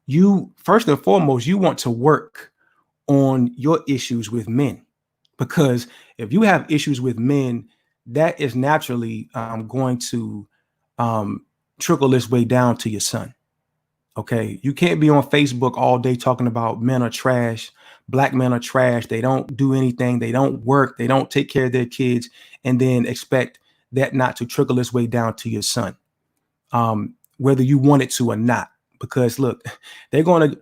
You first and foremost, you want to work on your issues with men, because if you have issues with men, that is naturally going to trickle its way down to your son. Okay, you can't be on Facebook all day talking about men are trash, black men are trash, they don't do anything, they don't work, they don't take care of their kids, and then expect that not to trickle its way down to your son, whether you want it to or not. Because look, they're gonna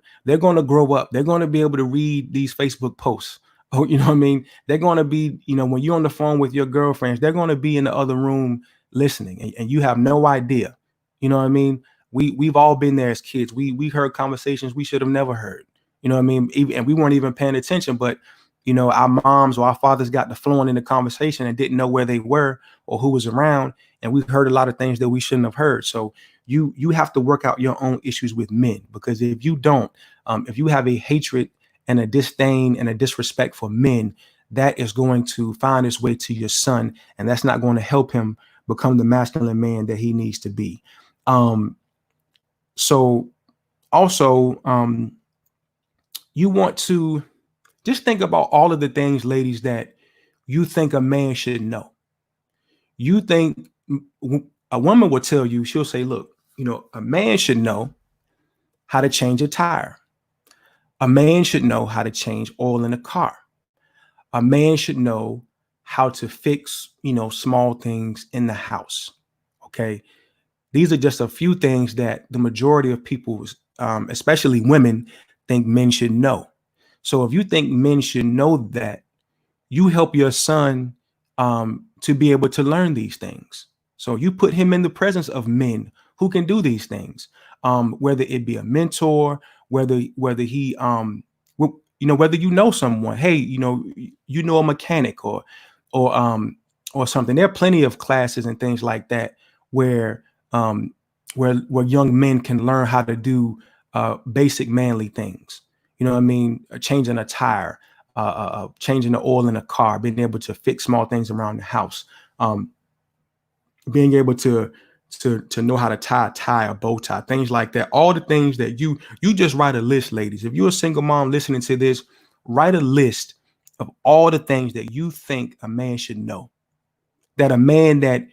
grow up, they're gonna be able to read these Facebook posts. Oh, you know what I mean? They're gonna be, when you're on the phone with your girlfriends, they're gonna be in the other room listening, and you have no idea. You know what I mean? We've all been there as kids. We heard conversations we should have never heard. You know what I mean? And we weren't even paying attention, but our moms or our fathers got the flowing in the conversation and didn't know where they were or who was around. And we've heard a lot of things that we shouldn't have heard. So you have to work out your own issues with men, because if you don't, if you have a hatred and a disdain and a disrespect for men, that is going to find its way to your son, and that's not going to help him become the masculine man that he needs to be. So also, you want to just think about all of the things, ladies, that you think a man should know. You think a woman will tell you, she'll say, look, a man should know how to change a tire. A man should know how to change oil in a car. A man should know how to fix, small things in the house. Okay. These are just a few things that the majority of people, especially women, think men should know. So if you think men should know that, you help your son to be able to learn these things. So you put him in the presence of men who can do these things, whether it be a mentor, whether he, whether someone, hey, a mechanic or something. There are plenty of classes and things like that where young men can learn how to do basic manly things. You know what I mean? Changing a tire, changing the oil in a car, being able to fix small things around the house, being able to know how to tie a tie, a bow tie, things like that. All the things that you just write a list, ladies. If you're a single mom listening to this, write a list of all the things that you think a man should know, that a man that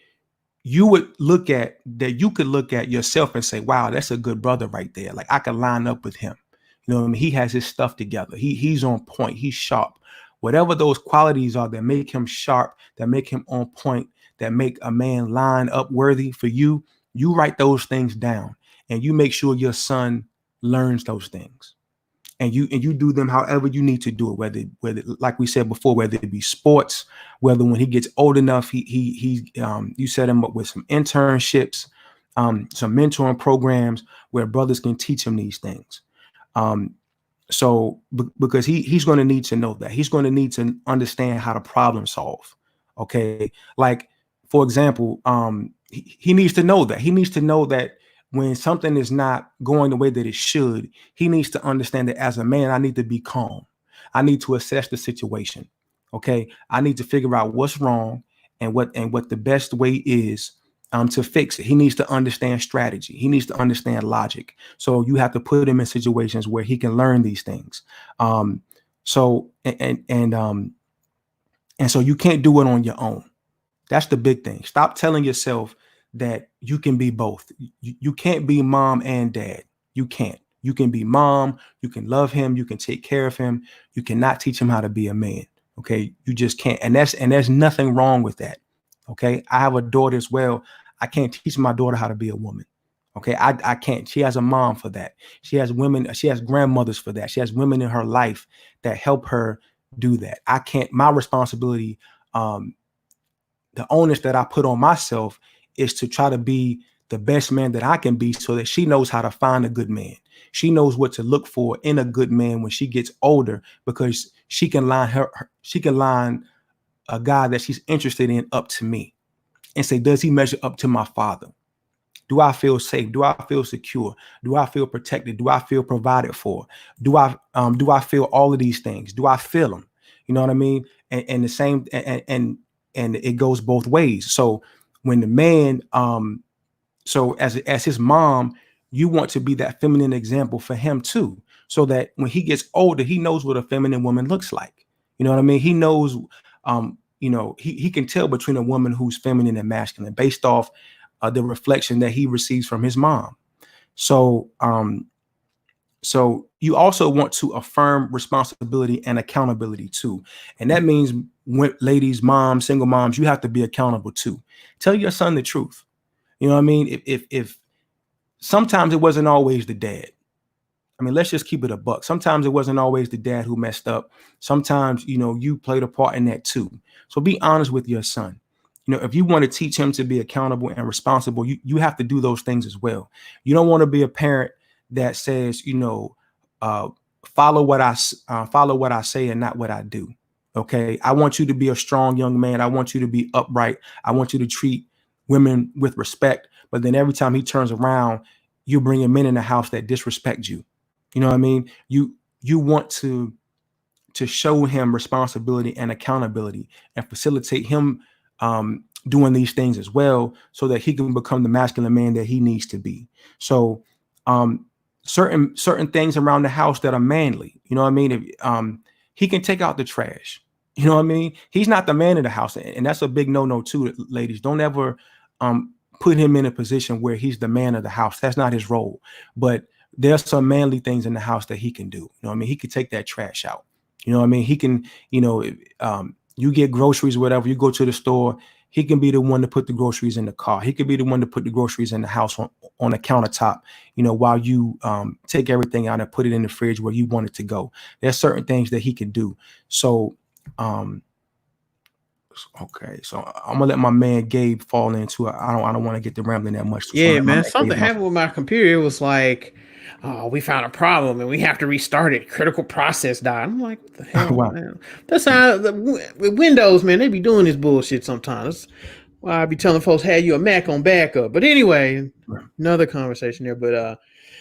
you would look at, that you could look at yourself and say, wow, that's a good brother right there. Like I could line up with him. You know what I mean? He has his stuff together. He's on point. He's sharp. Whatever those qualities are that make him sharp, that make him on point, that make a man line up worthy for you, you write those things down and you make sure your son learns those things. And you do them however you need to do it, whether like we said before, whether it be sports, whether when he gets old enough, you set him up with some internships, some mentoring programs where brothers can teach him these things. Because he's going to need to know that. He's going to need to understand how to problem solve. Okay. Like, for example, he needs to know that. He needs to know that when something is not going the way that it should, he needs to understand that as a man, I need to be calm. I need to assess the situation. Okay. I need to figure out what's wrong and what the best way is to fix it. He needs to understand strategy. He needs to understand logic. So you have to put him in situations where he can learn these things. So you can't do it on your own. That's the big thing. Stop telling yourself that you can be both. You can't be mom and dad. You can't. You can be mom. You can love him. You can take care of him. You cannot teach him how to be a man. Okay. You just can't. And there's nothing wrong with that. Okay. I have a daughter as well. I can't teach my daughter how to be a woman. Okay. I can't. She has a mom for that. She has grandmothers for that. She has women in her life that help her do that. I can't. My responsibility, the onus that I put on myself is to try to be the best man that I can be so that she knows how to find a good man. She knows what to look for in a good man when she gets older, because she can line a guy that she's interested in up to me and say, does he measure up to my father? Do I feel safe? Do I feel secure? Do I feel protected? Do I feel provided for? Do I feel all of these things? Do I feel them? You know what I mean? And the same, and it goes both ways. So when the man, so as his mom, you want to be that feminine example for him too, so that when he gets older, he knows what a feminine woman looks like. You know what I mean? He knows, he can tell between a woman who's feminine and masculine based off the reflection that he receives from his mom. So, so you also want to affirm responsibility and accountability too. And that means when ladies, moms, single moms, you have to be accountable too. Tell your son the truth. You know what I mean? If sometimes it wasn't always the dad. I mean, let's just keep it a buck. Sometimes it wasn't always the dad who messed up. Sometimes, you played a part in that too. So be honest with your son. If you want to teach him to be accountable and responsible, you have to do those things as well. You don't want to be a parent that says, follow what I say and not what I do. Okay. I want you to be a strong young man. I want you to be upright. I want you to treat women with respect. But then every time he turns around, you bring men in the house that disrespect you. You know what I mean? You want to show him responsibility and accountability and facilitate him doing these things as well, so that he can become the masculine man that he needs to be. So certain things around the house that are manly, you know what I mean? If, he can take out the trash. You know what I mean? He's not the man of the house. And that's a big no too, ladies. Don't ever put him in a position where he's the man of the house. That's not his role. But there's some manly things in the house that he can do. You know what I mean? He can take that trash out. You know what I mean? He can, you get groceries or whatever, you go to the store, he can be the one to put the groceries in the car. He could be the one to put the groceries in the house on the countertop, while you take everything out and put it in the fridge where you want it to go. There's certain things that he can do. So, okay. So I'm gonna let my man Gabe fall into it. I don't want to get the rambling that much. Yeah, man. Something happened with my computer. It was like, oh, we found a problem and we have to restart it. Critical process died. I'm like, what the hell, wow. Man? That's how with Windows, man, they be doing this bullshit sometimes. Well, I be telling folks, hey, you a Mac on backup. But anyway, another conversation there. But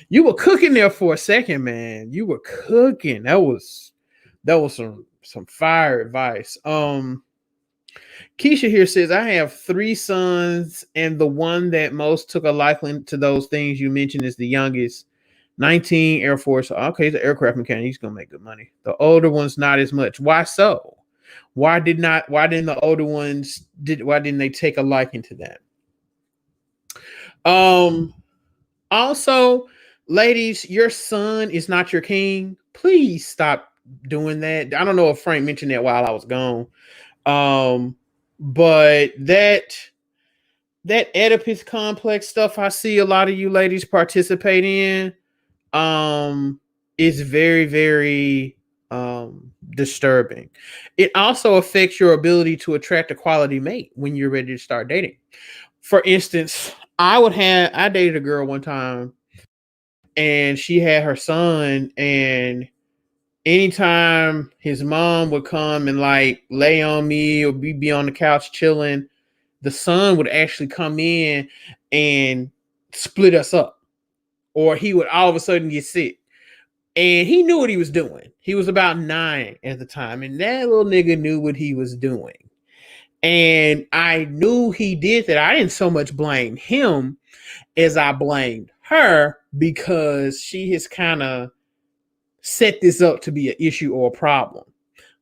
you were cooking there for a second, man. You were cooking. That was some fire advice. Keisha here says, I have 3 sons, and the one that most took a liking to those things you mentioned is the youngest, 19, Air Force. Okay, he's an aircraft mechanic. He's going to make good money. The older ones, not as much. Why so? Why didn't the older ones, why didn't they take a liking to that? Also, ladies, your son is not your king. Please stop doing that. I don't know if Frank mentioned that while I was gone. But that Oedipus complex stuff I see a lot of you ladies participate in is very, very disturbing. It also affects your ability to attract a quality mate when you're ready to start dating. For instance, I dated a girl one time and she had her son, and anytime his mom would come and like lay on me or be on the couch chilling, the son would actually come in and split us up, or he would all of a sudden get sick. And he knew what he was doing. He was about 9 at the time, and that little nigga knew what he was doing. And I knew he did that. I didn't so much blame him as I blamed her, because she has kind of set this up to be an issue or a problem.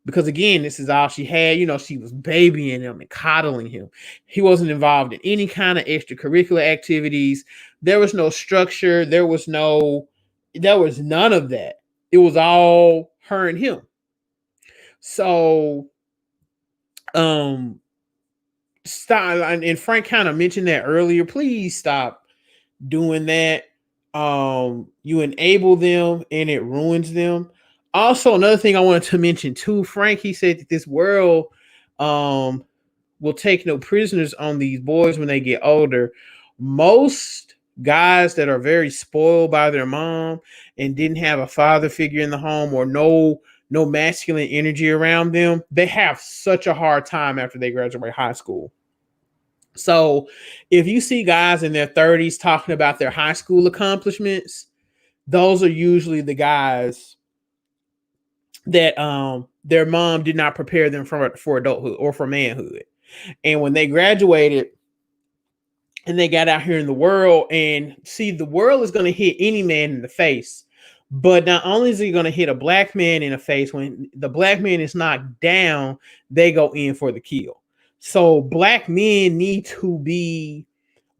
Because again, this is all she had. She was babying him and coddling him. He wasn't involved in any kind of extracurricular activities. There was no structure. There was none of that. It was all her and him. So, stop. And Frank kind of mentioned that earlier. Please stop doing that. You enable them and it ruins them. Also, another thing I wanted to mention too, Frank, he said that this world will take no prisoners on these boys when they get older. Most guys that are very spoiled by their mom and didn't have a father figure in the home, or no masculine energy around them, they have such a hard time after they graduate high school. So if you see guys in their 30s talking about their high school accomplishments, those are usually the guys that their mom did not prepare them for adulthood or for manhood. And when they graduated and they got out here in the world, and see, the world is going to hit any man in the face. But not only is it going to hit a black man in the face, when the black man is knocked down, they go in for the kill. So black men need to be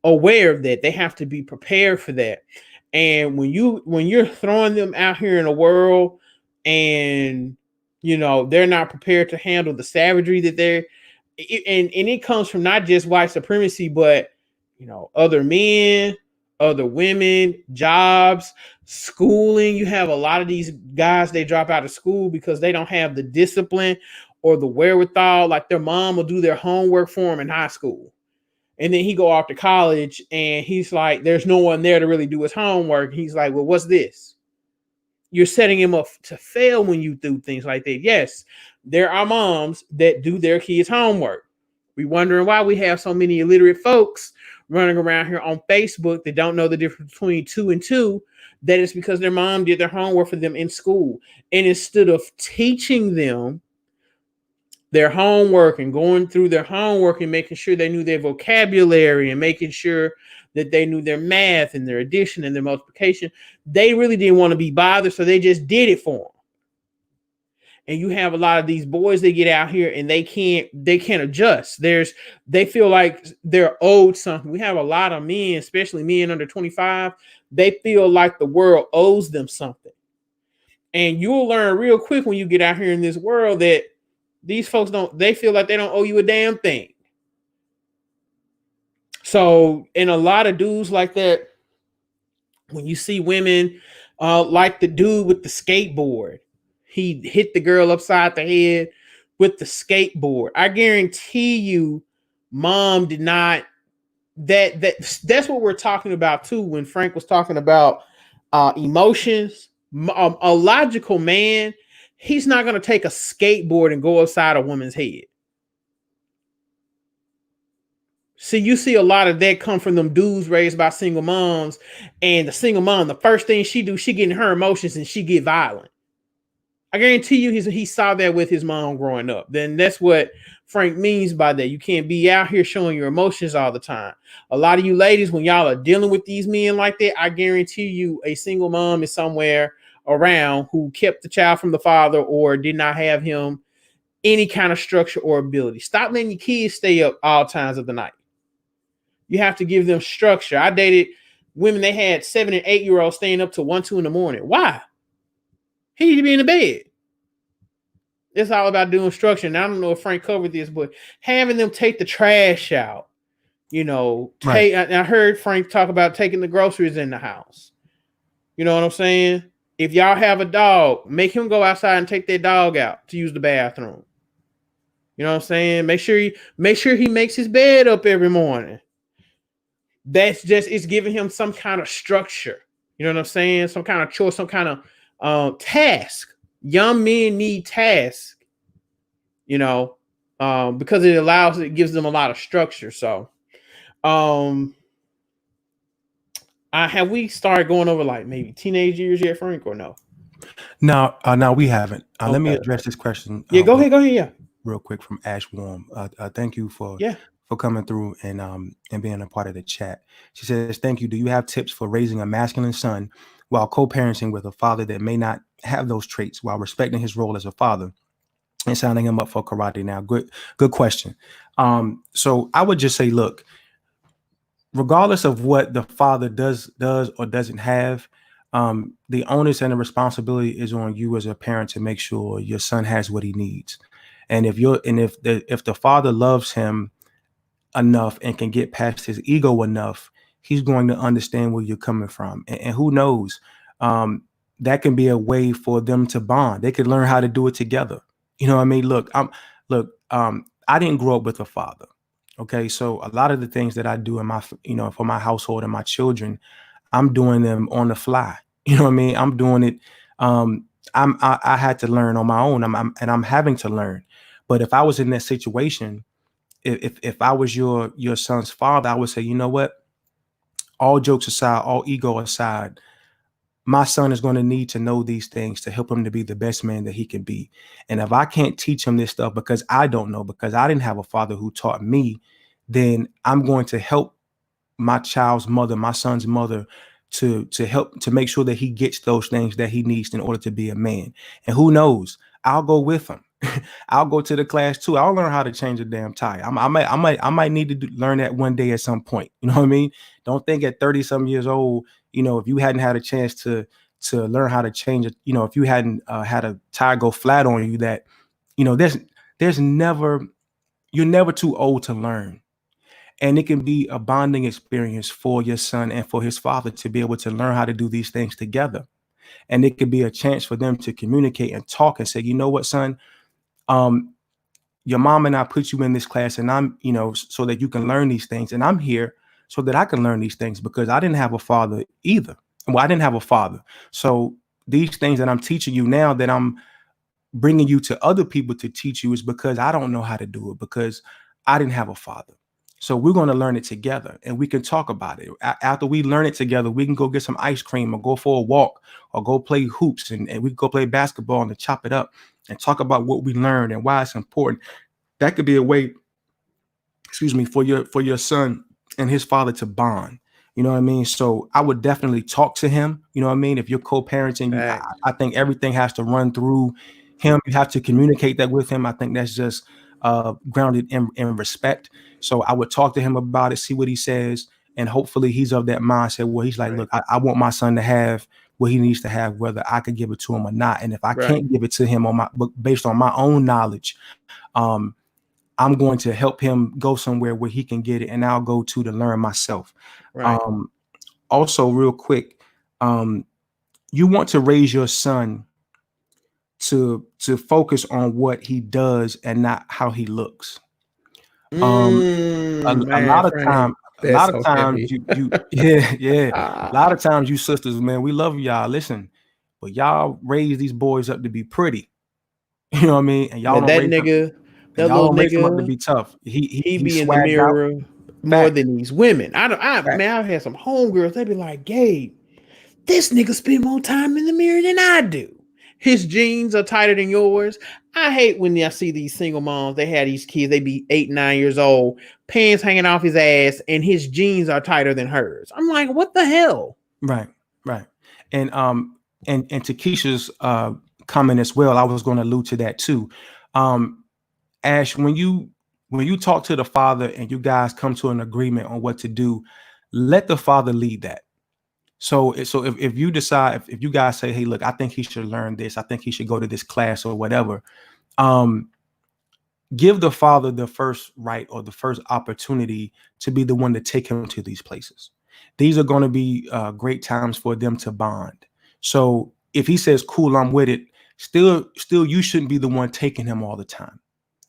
aware of that. They have to be prepared for that. And when you're throwing them out here in the world, and they're not prepared to handle the savagery that and it comes from not just white supremacy, but other men, other women, jobs, schooling. You have a lot of these guys, they drop out of school because they don't have the discipline or the wherewithal. Like, their mom will do their homework for them in high school, and then he go off to college and he's like, there's no one there to really do his homework. He's like, well, what's this? You're setting him up to fail when you do things like that. Yes, there are moms that do their kids' homework. We wondering why we have so many illiterate folks running around here on Facebook that don't know the difference between 2 and 2. That is because their mom did their homework for them in school. And instead of teaching them their homework and going through their homework and making sure they knew their vocabulary and making sure that they knew their math and their addition and their multiplication, they really didn't want to be bothered, so they just did it for them. And you have a lot of these boys that get out here and they can't adjust. They feel like they're owed something. We have a lot of men, especially men under 25, they feel like the world owes them something. And you'll learn real quick when you get out here in this world that these folks they feel like they don't owe you a damn thing. So, in a lot of dudes like that, when you see women like the dude with the skateboard, he hit the girl upside the head with the skateboard. I guarantee you, mom did not. That's what we're talking about too. When Frank was talking about emotions, a logical man, he's not going to take a skateboard and go upside a woman's head. See, you see a lot of that come from them dudes raised by single moms, and the single mom, the first thing she do, she get in her emotions and she get violent. I guarantee you he saw that with his mom growing up. Then that's what Frank means by that. You can't be out here showing your emotions all the time. A lot of you ladies, when y'all are dealing with these men like that, I guarantee you a single mom is somewhere around who kept the child from the father or did not have him any kind of structure or ability. Stop letting your kids stay up all times of the night. You have to give them structure. I dated women, they had 7 and 8 year olds staying up till 1, 2 in the morning. Why? He need to be in the bed. It's all about doing structure. And I don't know if Frank covered this, but having them take the trash out, right. I heard Frank talk about taking the groceries in the house. You know what I'm saying? If y'all have a dog, make him go outside and take that dog out to use the bathroom. You know what I'm saying? Make sure he makes his bed up every morning. It's giving him some kind of structure. You know what I'm saying? Some kind of choice, some kind of task. Young men need tasks, because it gives them a lot of structure. So, have we started going over like maybe teenage years yet, Frank, or no? No, we haven't. Okay. Let me address this question. Yeah, go ahead. Yeah, real quick from Ash Warm. Thank you for coming through and being a part of the chat. She says, "Thank you. Do you have tips for raising a masculine son while co-parenting with a father that may not have those traits, while respecting his role as a father and signing him up for karate?" Now, good question. So I would just say, look, regardless of what the father does or doesn't have, the onus and the responsibility is on you as a parent to make sure your son has what he needs. And if the father loves him enough and can get past his ego enough, he's going to understand where you're coming from. And who knows, that can be a way for them to bond. They could learn how to do it together. You know what I mean? Look, I didn't grow up with a father. Okay. So a lot of the things that I do in my, for my household and my children, I'm doing them on the fly. You know what I mean? I'm doing it. I had to learn on my own. I'm having to learn. But if I was in that situation if I was your son's father, I would say, you know what? All jokes aside, all ego aside, my son is going to need to know these things to help him to be the best man that he can be. And if I can't teach him this stuff because I don't know, because I didn't have a father who taught me, then I'm going to help my child's mother, my son's mother, to help to make sure that he gets those things that he needs in order to be a man. And who knows, I'll go with him. I'll go to the class too. I'll learn how to change a damn tire. I might need to learn that one day at some point. You know what I mean? Don't think at 30 some years old, if you hadn't had a chance to learn how to change it, if you hadn't had a tire go flat on you, that there's never you're never too old to learn. And it can be a bonding experience for your son and for his father to be able to learn how to do these things together. And it could be a chance for them to communicate and talk and say, you know what, son, um, your mom and I put you in this class, and I'm, so that you can learn these things. And I'm here so that I can learn these things, because I didn't have a father either. Well, I didn't have a father. So these things that I'm teaching you now, that I'm bringing you to other people to teach you, is because I don't know how to do it, because I didn't have a father. So we're going to learn it together, and we can talk about it. After we learn it together, we can go get some ice cream or go for a walk or go play hoops, and we can go play basketball and chop it up and talk about what we learned and why it's important. That could be a way, for your son and his father to bond. You know what I mean? So I would definitely talk to him. You know what I mean? If you're co-parenting, I think everything has to run through him. You have to communicate that with him. I think that's just grounded in respect. So I would talk to him about it, see what he says, and hopefully he's of that mindset where he's like, look, I want my son to have what he needs to have, whether I could give it to him or not. And if I can't give it to him based on my own knowledge, I'm going to help him go somewhere where he can get it, and I'll go to learn myself. Also, real quick, you want to raise your son to focus on what he does and not how he looks. A lot of times you a lot of times you sisters, man, we love y'all. Listen, but y'all raise these boys up to be pretty. You know what I mean? And y'all don't raise them. That little nigga, him up to be tough. He be in the mirror more than these women. I've had some homegirls. They be like, Gabe, this nigga spend more time in the mirror than I do. His jeans are tighter than yours. I hate when I see these single moms. They have these kids. They be 8, 9 years old, pants hanging off his ass, and his jeans are tighter than hers. I'm like, what the hell? Right. And to Keisha's comment as well, I was going to allude to that too. Ash, when you talk to the father and you guys come to an agreement on what to do, let the father lead that. So if you decide, if you guys say, hey, look, I think he should learn this, I think he should go to this class or whatever, give the father the first right or the first opportunity to be the one to take him to these places. These are going to be great times for them to bond. So if he says, cool, I'm with it, still you shouldn't be the one taking him all the time.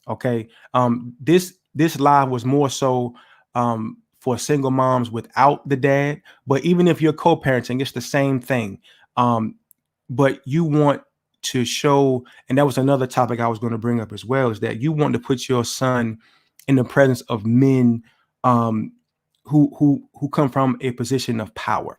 Okay. This live was more so for single moms without the dad, but even if you're co-parenting, it's the same thing. But you want to show, and that was another topic I was going to bring up as well, is that you want to put your son in the presence of men who come from a position of power.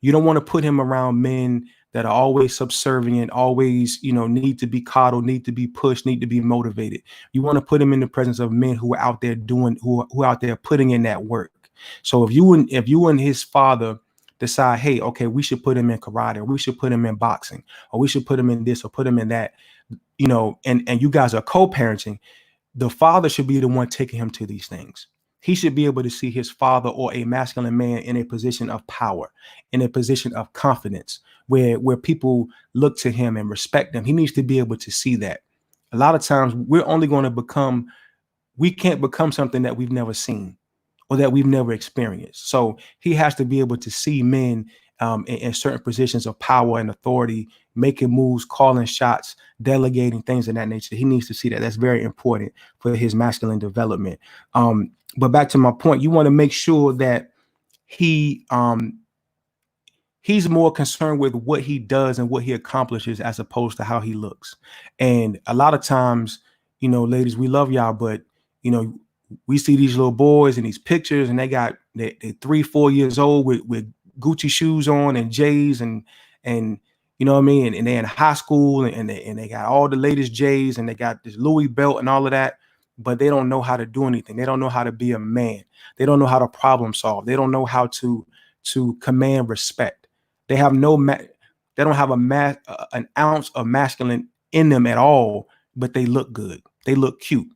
You don't want to put him around men that are always subservient, always, need to be coddled, need to be pushed, need to be motivated. You want to put him in the presence of men who are out there who are out there putting in that work. So if you and his father decide, hey, okay, we should put him in karate, or we should put him in boxing, or we should put him in this or put him in that, and you guys are co-parenting, the father should be the one taking him to these things. He should be able to see his father or a masculine man in a position of power, in a position of confidence, where people look to him and respect him. He needs to be able to see that. A lot of times we can't become something that we've never seen or that we've never experienced. So he has to be able to see men in certain positions of power and authority, making moves, calling shots, delegating, things of that nature. He needs to see that. That's very important for his masculine development. But back to my point, you want to make sure that he's more concerned with what he does and what he accomplishes as opposed to how he looks. And a lot of times, ladies, we love y'all, but we see these little boys in these pictures, and they 3-4 years old with Gucci shoes on and J's and you know what I mean, and they're in high school and they got all the latest J's and they got this Louis belt and all of that, but they don't know how to do anything. They don't know how to be a man. They don't know how to problem solve. They don't know how to command respect. They have they don't have an ounce of masculine in them at all, but they look good. They look cute.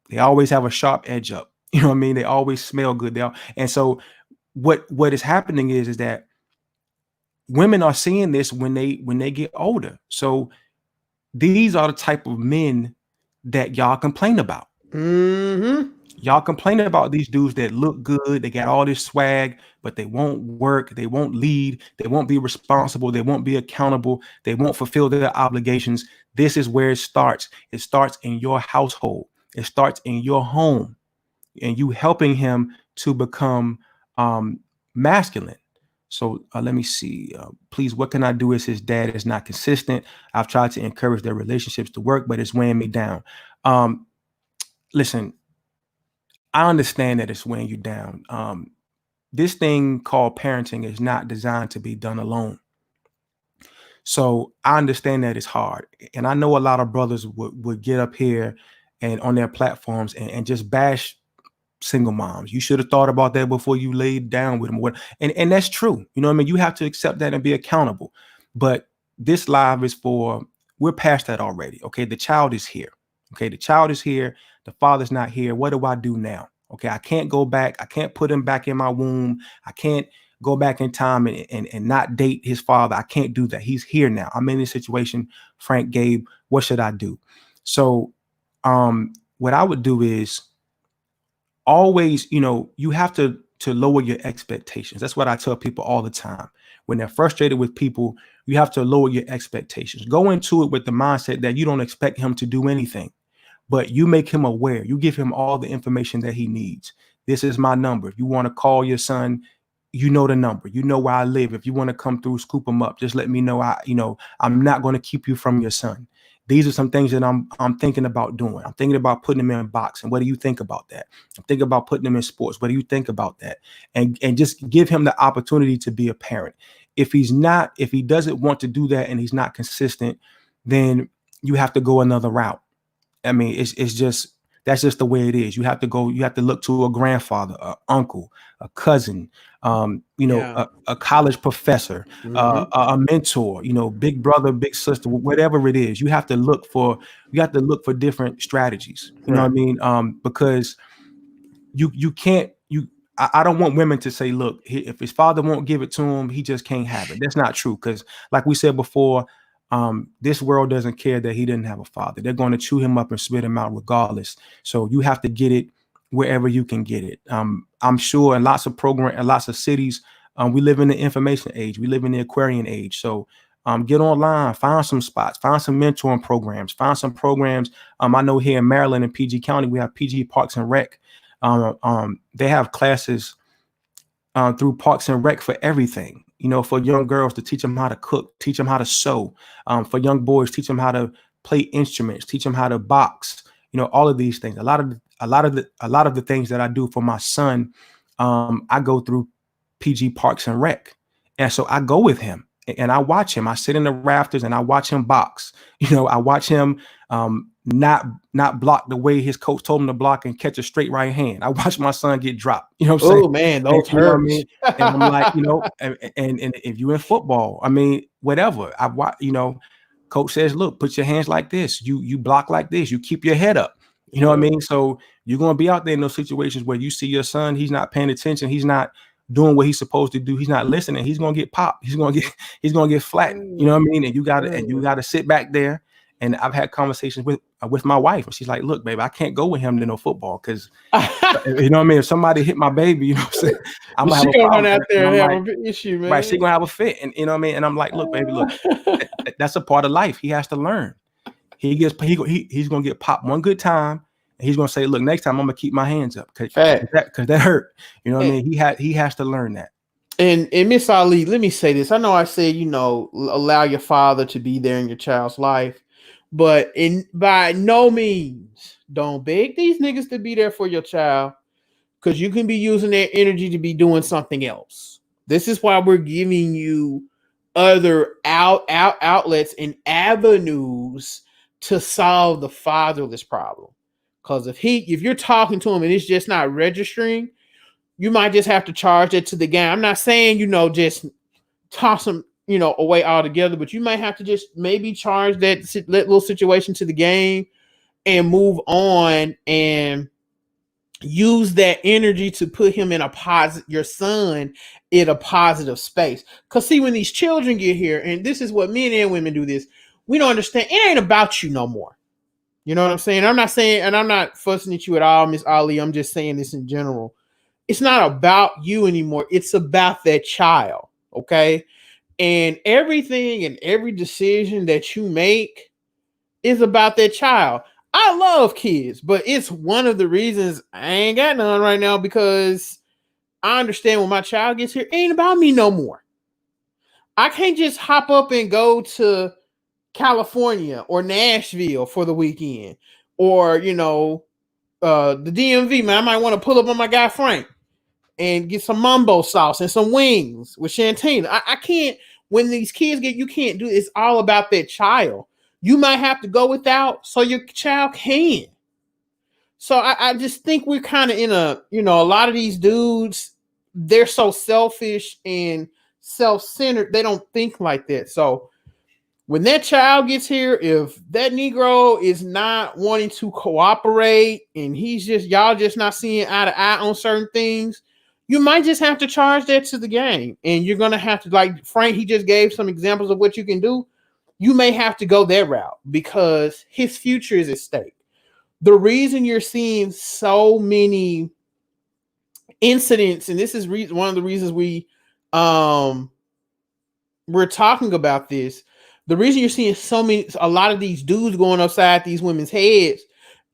They always have a sharp edge up. You know what I mean? They always smell good. And so what is happening is that women are seeing this when they get older. So these are the type of men that y'all complain about. Mm-hmm. Y'all complain about these dudes that look good, they got all this swag, but they won't work, they won't lead, they won't be responsible, they won't be accountable, they won't fulfill their obligations. This is where it starts. It starts in your household. It starts in your home, and you helping him to become masculine. So let me see. Please, what can I do as his dad is not consistent? I've tried to encourage their relationships to work, but it's weighing me down. Listen, I understand that it's weighing you down. This thing called parenting is not designed to be done alone. So I understand that it's hard. And I know a lot of brothers would get up here and on their platforms and just bash single moms. You should have thought about that before you laid down with them. And that's true. You know what I mean? You have to accept that and be accountable. But this live is we're past that already. Okay. The child is here. Okay. The child is here. The father's not here. What do I do now? Okay. I can't go back. I can't put him back in my womb. I can't go back in time and not date his father. I can't do that. He's here now. I'm in this situation. Frank, Gabe, what should I do? So what I would do is always, you have to lower your expectations. That's what I tell people all the time. When they're frustrated with people, you have to lower your expectations. Go into it with the mindset that you don't expect him to do anything, but you make him aware. You give him all the information that he needs. This is my number. If you want to call your son, you know the number. You know where I live. If you want to come through, scoop him up. Just let me know. I'm not going to keep you from your son. These are some things that I'm thinking about doing. I'm thinking about putting him in boxing. What do you think about that? I'm thinking about putting him in sports. What do you think about that? And just give him the opportunity to be a parent. If he doesn't want to do that and he's not consistent, then you have to go another route. I mean, that's just the way it is. You have to look to a grandfather, an uncle, a cousin, a college professor, a mentor, big brother, big sister, whatever it is. You have to look for different strategies. You know what I mean? Because you can't. I don't want women to say, look, if his father won't give it to him, he just can't have it. That's not true. Because like we said before, this world doesn't care that he didn't have a father. They're going to chew him up and spit him out regardless. So you have to get it wherever you can get it. I'm sure in lots of programs and lots of cities, we live in the information age. We live in the Aquarian age. So get online, find some spots, find some mentoring programs, find some programs. I know here in Maryland and PG County, we have PG Parks and Rec. They have classes through Parks and Rec for everything, for young girls to teach them how to cook, teach them how to sew, for young boys, teach them how to play instruments, teach them how to box, all of these things. A lot of the things that I do for my son, I go through PG Parks and Rec. And so I go with him and I watch him. I sit in the rafters and I watch him box. I watch him not block the way his coach told him to block and catch a straight right hand. I watch my son get dropped. You know what I'm saying? Oh man, those hurt. You know what I mean? And I'm like, and if you in football, I mean, whatever. I watch, coach says, look, put your hands like this. You block like this. You keep your head up. You know what I mean? So you're going to be out there in those situations where you see your son, he's not paying attention. He's not doing what he's supposed to do. He's not listening. He's going to get popped. He's going to get flattened. You know what I mean? And you got to sit back there. And I've had conversations with my wife, and she's like, look, baby, I can't go with him to no football because, you know what I mean? If somebody hit my baby, you know what I'm saying? I'm going to have a problem. Out there and have an issue, man. Right, she's going to have a fit. And you know what I mean? And I'm like, look, baby, look, that's a part of life. He has to learn. He's going to get popped one good time. And he's going to say, look, next time I'm going to keep my hands up because that hurt. You know what I mean? He has to learn that. And Miss Ali, let me say this. I know I said, allow your father to be there in your child's life. But by no means Don't beg these niggas to be there for your child, because you can be using that energy to be doing something else. This is why we're giving you other outlets and avenues to solve the fatherless problem. Because if you're talking to him and it's just not registering, you might just have to charge it to the game. I'm not saying, just toss them, away altogether, but you might have to just maybe charge that little situation to the game and move on and use that energy to put him in your son in a positive space. Because see, when these children get here, and this is what men and women do this, we don't understand. It ain't about you no more. You know what I'm saying? I'm not saying, and I'm not fussing at you at all, Miss Ali. I'm just saying this in general. It's not about you anymore. It's about that child. Okay. And everything and every decision that you make is about that child. I love kids, but it's one of the reasons I ain't got none right now, because I understand when my child gets here, it ain't about me no more. I can't just hop up and go to California or Nashville for the weekend, or the DMV. Man, I might want to pull up on my guy Frank and get some mumbo sauce and some wings with Shantina. I can't. When these kids you can't do it. It's all about that child. You might have to go without so your child can. So I just think we're kind of in a lot of these dudes, they're so selfish and self-centered. They don't think like that. So when that child gets here, if that Negro is not wanting to cooperate and y'all just not seeing eye to eye on certain things, you might just have to charge that to the game. And you're going to have to, like Frank, he just gave some examples of what you can do. You may have to go that route because his future is at stake. The reason you're seeing so many incidents, and this is one of the reasons we're talking about this, the reason you're seeing a lot of these dudes going upside these women's heads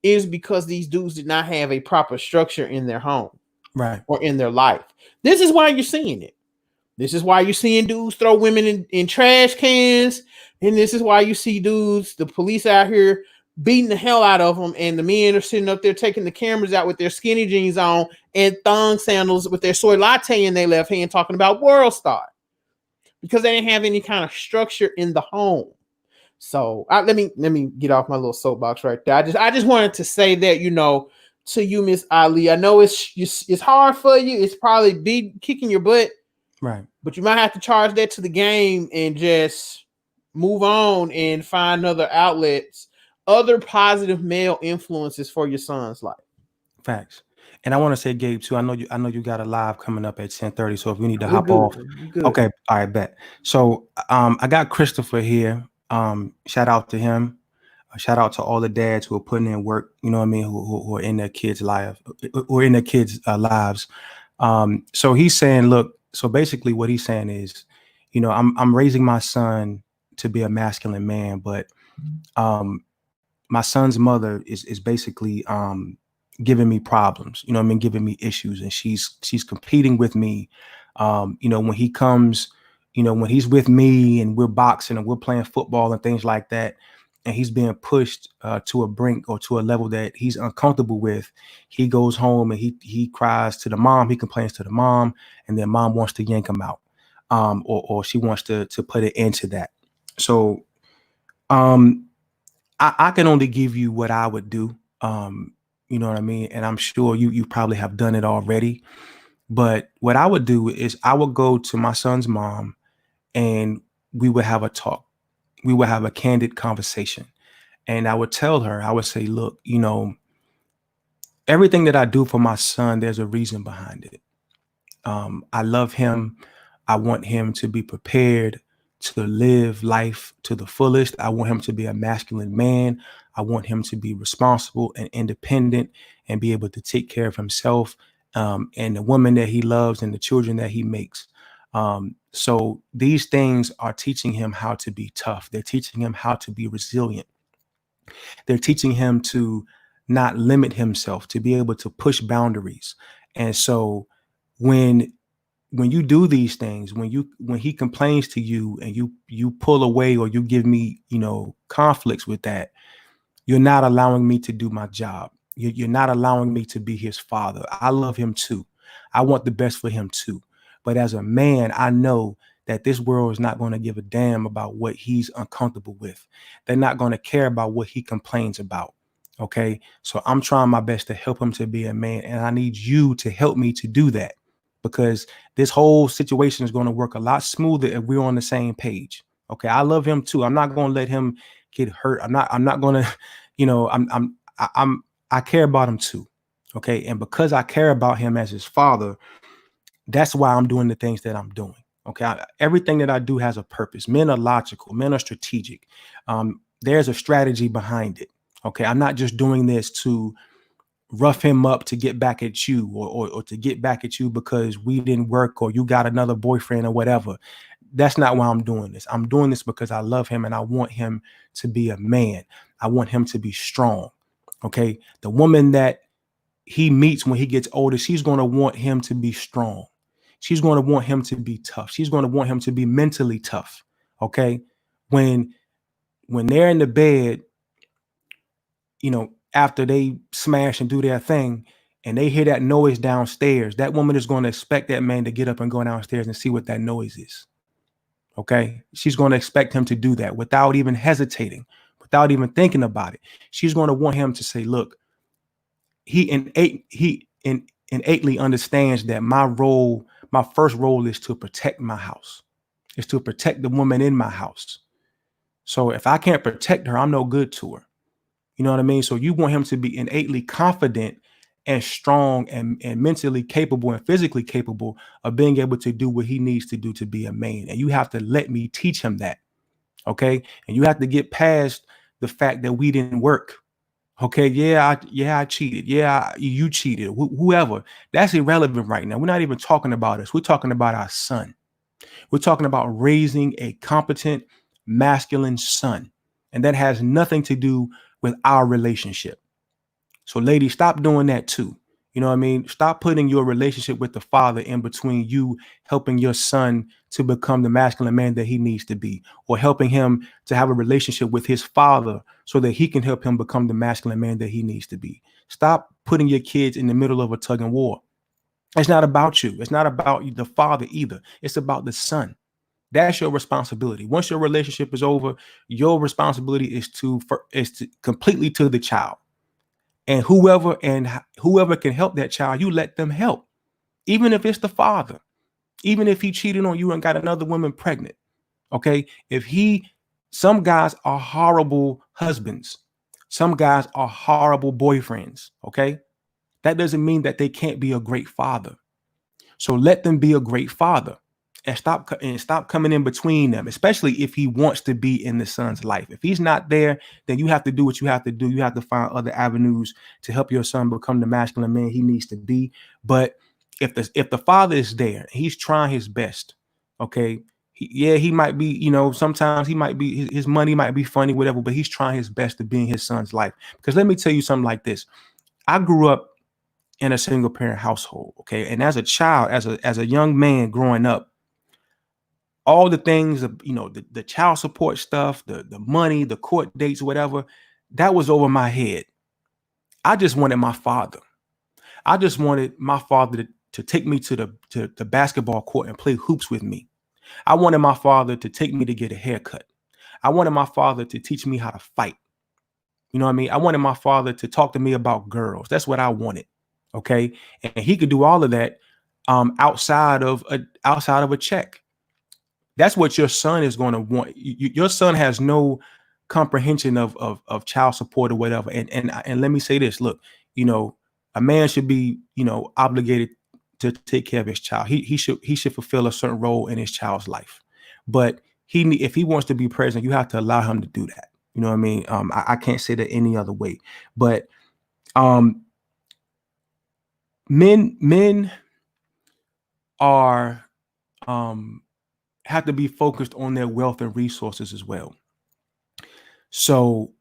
is because these dudes did not have a proper structure in their home, right, or in their life. This is why you're seeing it. This is why you're seeing dudes throw women in trash cans. And this is why you see the police out here beating the hell out of them. And the men are sitting up there taking the cameras out with their skinny jeans on and thong sandals with their soy latte in their left hand, talking about World Star, because they didn't have any kind of structure in the home. So let me get off my little soapbox right there. I just wanted to say that, to you, Miss Ali, I know it's hard for you. It's probably kicking your butt. right. But you might have to charge that to the game and just move on and find other outlets, other positive male influences for your son's life. Facts. And I want to say, Gabe, too, I know you got a live coming up at 10:30. So if we need to hop off. Okay, all right, bet. So I got Christopher here. Shout out to him. Shout out to all the dads who are putting in work, you know what I mean, who are in their kids' lives, or in their kids' lives. So he's saying, look, so basically what he's saying is, I'm raising my son to be a masculine man, but my son's mother is basically giving me problems, giving me issues, and she's competing with me. When he comes, when he's with me and we're boxing and we're playing football and things like that, and he's being pushed to a brink or to a level that he's uncomfortable with, he goes home and he cries to the mom, he complains to the mom, and then mom wants to yank him out, or she wants to put an end to that. So I can only give you what I would do, you know what I mean? And I'm sure you probably have done it already. But what I would do is I would go to my son's mom and we would have a talk. We would have a candid conversation. And I would tell her, I would say, look, everything that I do for my son, there's a reason behind it. I love him. I want him to be prepared to live life to the fullest. I want him to be a masculine man. I want him to be responsible and independent and be able to take care of himself, and the woman that he loves and the children that he makes. So these things are teaching him how to be tough. They're teaching him how to be resilient. They're teaching him to not limit himself, to be able to push boundaries. And so when you do these things, when he complains to you and you pull away or you give me, conflicts with that, You're not allowing me to do my job. You're not allowing me to be his father. I love him too. I want the best for him too. But as a man, I know that this world is not going to give a damn about what he's uncomfortable with. They're not going to care about what he complains about. Okay. So I'm trying my best to help him to be a man. And I need you to help me to do that, because this whole situation is going to work a lot smoother if we're on the same page. Okay. I love him too. I'm not going to let him get hurt. I'm not going to, I care about him too. Okay. And because I care about him as his father, that's why I'm doing the things that I'm doing. Okay. Everything that I do has a purpose. Men are logical. Men are strategic. There's a strategy behind it. Okay. I'm not just doing this to rough him up to get back at you, or to get back at you because we didn't work or you got another boyfriend or whatever. That's not why I'm doing this. I'm doing this because I love him and I want him to be a man. I want him to be strong. Okay. The woman that he meets when he gets older, she's going to want him to be strong. She's going to want him to be tough. She's going to want him to be mentally tough. Okay. When they're in the bed, after they smash and do their thing and they hear that noise downstairs, that woman is going to expect that man to get up and go downstairs and see what that noise is. Okay. She's going to expect him to do that without even hesitating, without even thinking about it. She's going to want him to say, look, he innately understands that my first role is to protect my house. Is to protect the woman in my house. So if I can't protect her, I'm no good to her. You know what I mean? So you want him to be innately confident and strong and mentally capable and physically capable of being able to do what he needs to do to be a man. And you have to let me teach him that. Okay. And you have to get past the fact that we didn't work. Okay. Yeah, I cheated. Yeah, you cheated. Whoever. That's irrelevant right now. We're not even talking about us. We're talking about our son. We're talking about raising a competent, masculine son. And that has nothing to do with our relationship. So ladies, stop doing that too. You know what I mean? Stop putting your relationship with the father in between you helping your son to become the masculine man that he needs to be, or helping him to have a relationship with his father so that he can help him become the masculine man that he needs to be. Stop putting your kids in the middle of a tug and war. It's not about you. It's not about the father either. It's about the son. That's your responsibility. Once your relationship is over, your responsibility is to completely to the child. And whoever can help that child, you let them help. Even if it's the father, even if he cheated on you and got another woman pregnant. Okay. Some guys are horrible husbands. Some guys are horrible boyfriends. Okay. That doesn't mean that they can't be a great father. So let them be a great father. And stop coming in between them, especially if he wants to be in the son's life. If he's not there, then you have to do what you have to do. You have to find other avenues to help your son become the masculine man he needs to be. But if the father is there, he's trying his best. Okay. He might be, sometimes he might be, his money might be funny, whatever, but he's trying his best to be in his son's life. Because let me tell you something like this. I grew up in a single parent household. Okay. And as a child, as a young man growing up, all the things, the child support stuff, the money, the court dates, whatever, that was over my head. I just wanted my father. I just wanted my father to take me to the basketball court and play hoops with me. I wanted my father to take me to get a haircut. I wanted my father to teach me how to fight. You know what I mean? I wanted my father to talk to me about girls. That's what I wanted. Okay. And he could do all of that outside of a check. That's what your son is going to want. Your son has no comprehension of child support or whatever. And let me say this, look, a man should be, obligated to take care of his child. He should fulfill a certain role in his child's life. But if he wants to be present, you have to allow him to do that. You know what I mean? I can't say that any other way. But men are have to be focused on their wealth and resources as well. So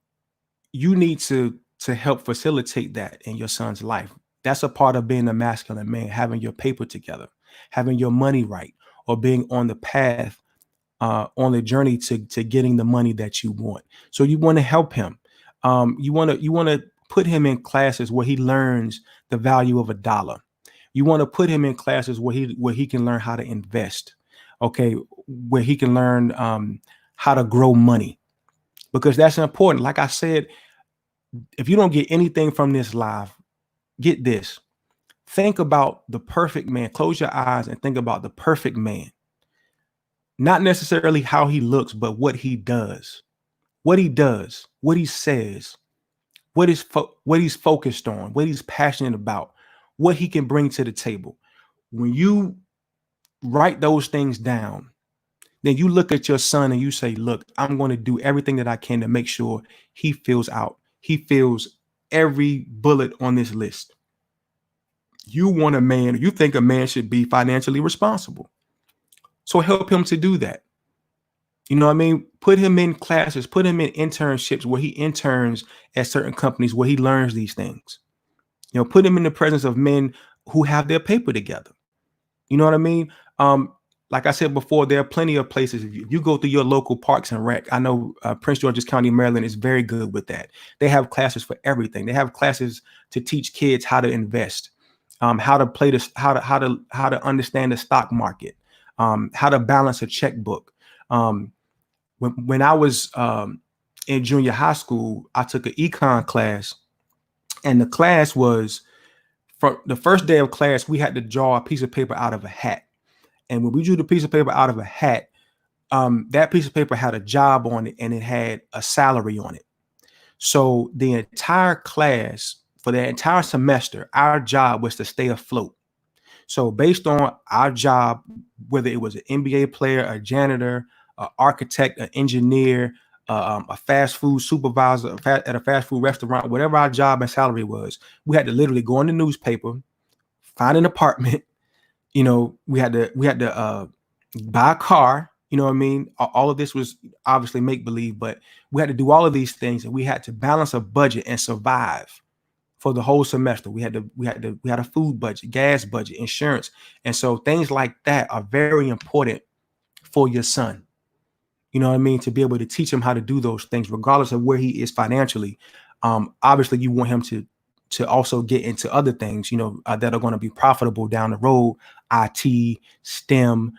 you need to help facilitate that in your son's life. That's a part of being a masculine man, having your paper together, having your money right, or being on the path, on the journey to getting the money that you want. So you want to help him. You want to put him in classes where he learns the value of a dollar. You want to put him in classes where he can learn how to invest. Okay, where he can learn how to grow money, because that's important. Like I said, if you don't get anything from this live, get this. Think about the perfect man. Close your eyes and think about the perfect man. Not necessarily how he looks, but what he does. What he does, what he says, what he's focused on, what he's passionate about, what he can bring to the table. When you write those things down, then you look at your son and you say, look, I'm going to do everything that I can to make sure he fills every bullet on this list. You think a man should be financially responsible. So help him to do that. You know what I mean? Put him in classes, put him in internships where he interns at certain companies where he learns these things. You know, put him in the presence of men who have their paper together. You know what I mean? Like I said before, there are plenty of places. If you go through your local parks and rec, I know Prince George's County, Maryland is very good with that. They have classes for everything. They have classes to teach kids how to invest, how to play this, how to understand the stock market, how to balance a checkbook. When I was in junior high school, I took an econ class, and the class was, for the first day of class, we had to draw a piece of paper out of a hat. And when we drew the piece of paper out of a hat, that piece of paper had a job on it and it had a salary on it. So the entire class, for the entire semester, our job was to stay afloat. So based on our job, whether it was an NBA player, a janitor, an architect, an engineer, a fast food supervisor at a fast food restaurant, whatever our job and salary was, we had to literally go in the newspaper, find an apartment. You know, we had to buy a car. You know what I mean? All of this was obviously make believe, but we had to do all of these things, and we had to balance a budget and survive for the whole semester. We had a food budget, gas budget, insurance, and so things like that are very important for your son. You know what I mean? To be able to teach him how to do those things, regardless of where he is financially. Obviously, you want him to also get into other things, you know, that are going to be profitable down the road, IT, STEM,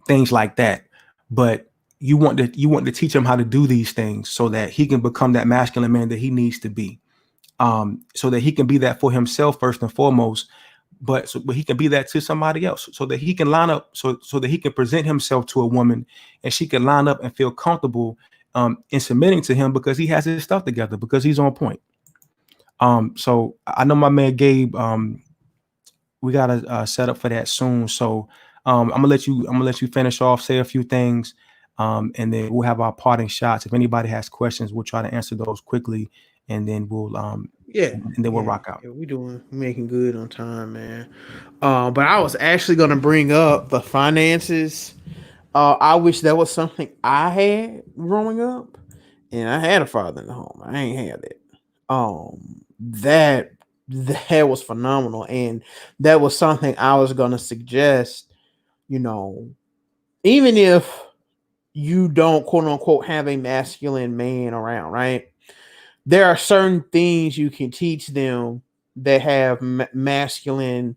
things like that. But you want to teach him how to do these things so that he can become that masculine man that he needs to be, so that he can be that for himself first and foremost, but he can be that to somebody else, so that he can line up, so that he can present himself to a woman and she can line up and feel comfortable in submitting to him because he has his stuff together, because he's on point. So I know my man Gabe, we got to set up for that soon. So I'm gonna let you finish off, say a few things, and then we'll have our parting shots. If anybody has questions, we'll try to answer those quickly, and then we'll rock out. Yeah, we're making good on time, man. But I was actually gonna bring up the finances. I wish that was something I had growing up, and I had a father in the home. I ain't had it. That was phenomenal, and that was something I was gonna suggest. You know, even if you don't quote unquote have a masculine man around, right? There are certain things you can teach them that have masculine,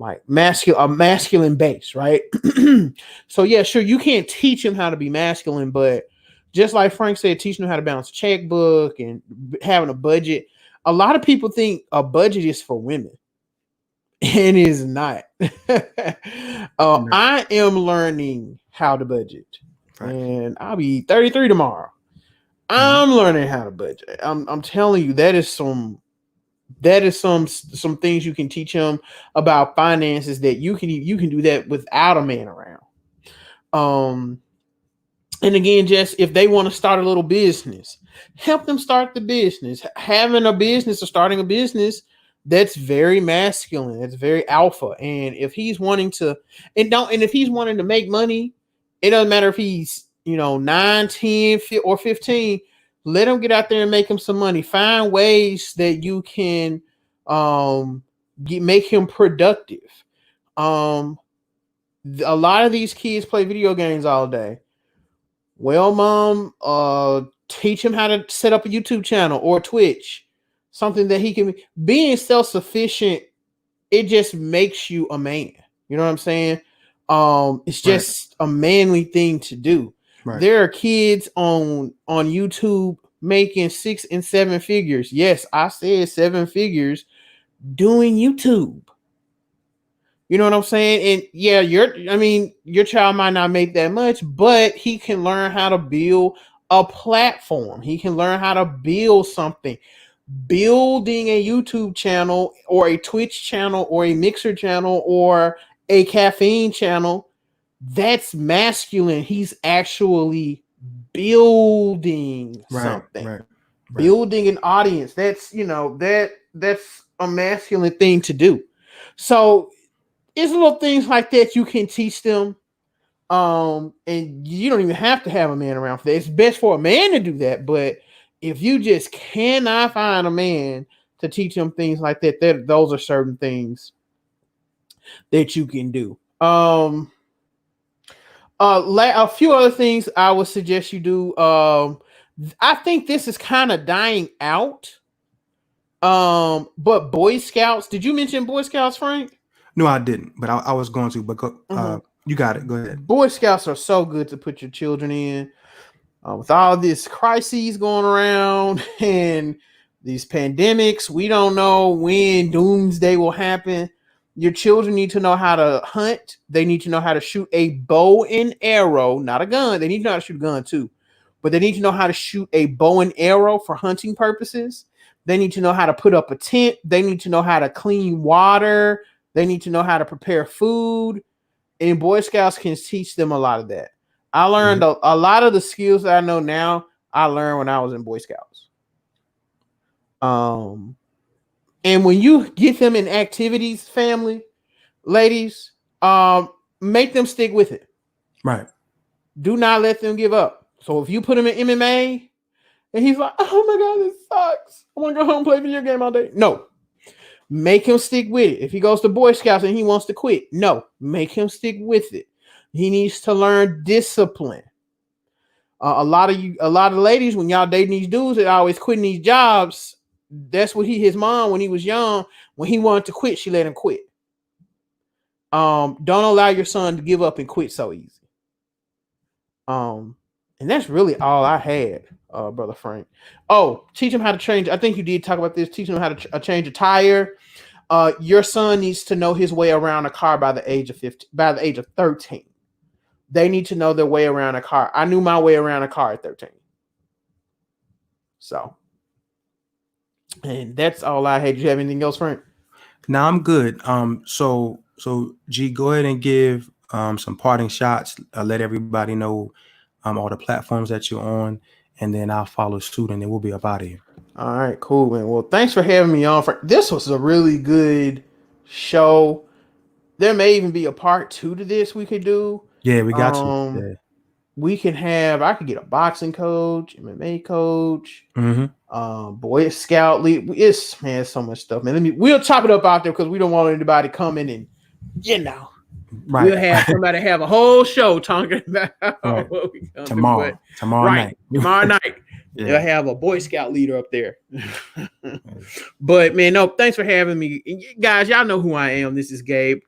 a masculine base, right? So yeah, sure, you can't teach him how to be masculine, but just like Frank said, teaching them how to balance a checkbook and having a budget. A lot of people think a budget is for women, and it is not. I am learning how to budget, right, and I'll be 33 tomorrow. I'm learning how to budget. I'm telling you, that is some things you can teach him about finances that you can do that without a man around. And again, just if they want to start a little business, help them start the business. Having a business or starting a business, that's very masculine. That's very alpha. And if he's wanting to, and if he's wanting to make money, it doesn't matter if he's 9, 10, or 15. Let him get out there and make him some money. Find ways that you can make him productive. A lot of these kids play video games all day. Well, mom, Teach him how to set up a YouTube channel or Twitch, something that he can. Being self-sufficient, it just makes you a man. You know what I'm saying? It's just a manly thing to do. Right. There are kids on YouTube making 6 and 7 figures. Yes, I said 7 figures doing YouTube. You know what I'm saying? And yeah, your child might not make that much, but he can learn how to build a platform. He can learn how to build something. Building a YouTube channel or a Twitch channel or a Mixer channel or a caffeine channel, that's masculine. He's actually building something. Right. Building an audience. That's that's a masculine thing to do. So it's little things like that you can teach them. And you don't even have to have a man around for that. It's best for a man to do that, but if you just cannot find a man to teach them things like that, those are certain things that you can do. A few other things I would suggest you do. I think this is kind of dying out. But Boy Scouts, did you mention Boy Scouts, Frank? No, I didn't, but I was going to. But you got it. Go ahead. Boy Scouts are so good to put your children in. With all this crises going around and these pandemics, we don't know when doomsday will happen. Your children need to know how to hunt. They need to know how to shoot a bow and arrow, not a gun. They need to know how to shoot a gun too, but they need to know how to shoot a bow and arrow for hunting purposes. They need to know how to put up a tent. They need to know how to clean water. They need to know how to prepare food. And Boy Scouts can teach them a lot of that. I learned a lot of the skills that I know now, I learned when I was in Boy Scouts. And when you get them in activities, family, ladies, make them stick with it. Right. Do not let them give up. So if you put him in MMA and he's like, oh my God, this sucks. I want to go home and play video game all day. No. Make him stick with it. If he goes to Boy Scouts and he wants to quit, no. Make him stick with it. He needs to learn discipline. A lot of ladies, when y'all dating these dudes that are always quitting these jobs, that's what his mom, when he was young, when he wanted to quit, she let him quit. Don't allow your son to give up and quit so easy. And that's really all I had, Brother Frank. Oh, teach him how to change. I think you did talk about this. Teach him how to change a tire. Your son needs to know his way around a car by the age of 13. They need to know their way around a car. I knew my way around a car at 13. So, and that's all I had. Do you have anything else, Frank? No, I'm good. So G, go ahead and give some parting shots. Let everybody know all the platforms that you're on, and then I'll follow suit, and then we'll be up out of here. All right, cool, man. Well, thanks for having me on. This was a really good show. There may even be a part 2 to this we could do. Yeah, we got to. Yeah. We can have. I could get a boxing coach, MMA coach, Boy Scout lead. It's so much stuff, man. We'll chop it up out there because we don't want anybody coming and right. We'll have somebody have a whole show talking about what we gonna tomorrow night. Tomorrow night. Yeah. They'll have a Boy Scout leader up there. But man, no, thanks for having me. Guys, y'all know who I am. This is Gabe.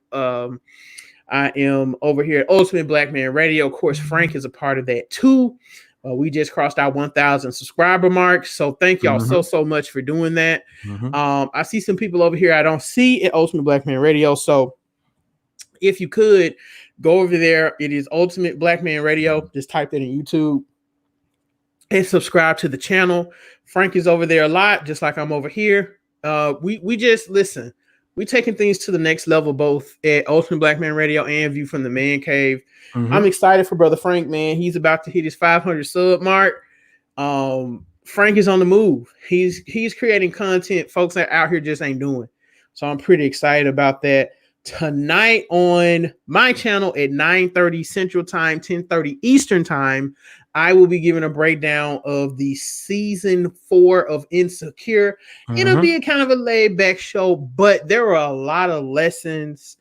I am over here at Ultimate Black Man Radio. Of course, Frank is a part of that too. We just crossed our 1,000 subscriber mark. So thank y'all so much for doing that. I see some people over here I don't see at Ultimate Black Man Radio. So if you could go over there, it is Ultimate Black Man Radio. Just type that in YouTube and subscribe to the channel. Frank is over there a lot, just like I'm over here. We just listen. We're taking things to the next level, both at Ultimate Black Man Radio and View from the Man Cave. I'm excited for Brother Frank, man. He's about to hit his 500 sub mark. Frank is on the move. He's creating content folks that out here just ain't doing. So I'm pretty excited about that. Tonight on my channel at 9:30 Central Time, 10:30 Eastern Time, I will be giving a breakdown of the season 4 of Insecure. It'll be a kind of a laid back show, but there are a lot of lessons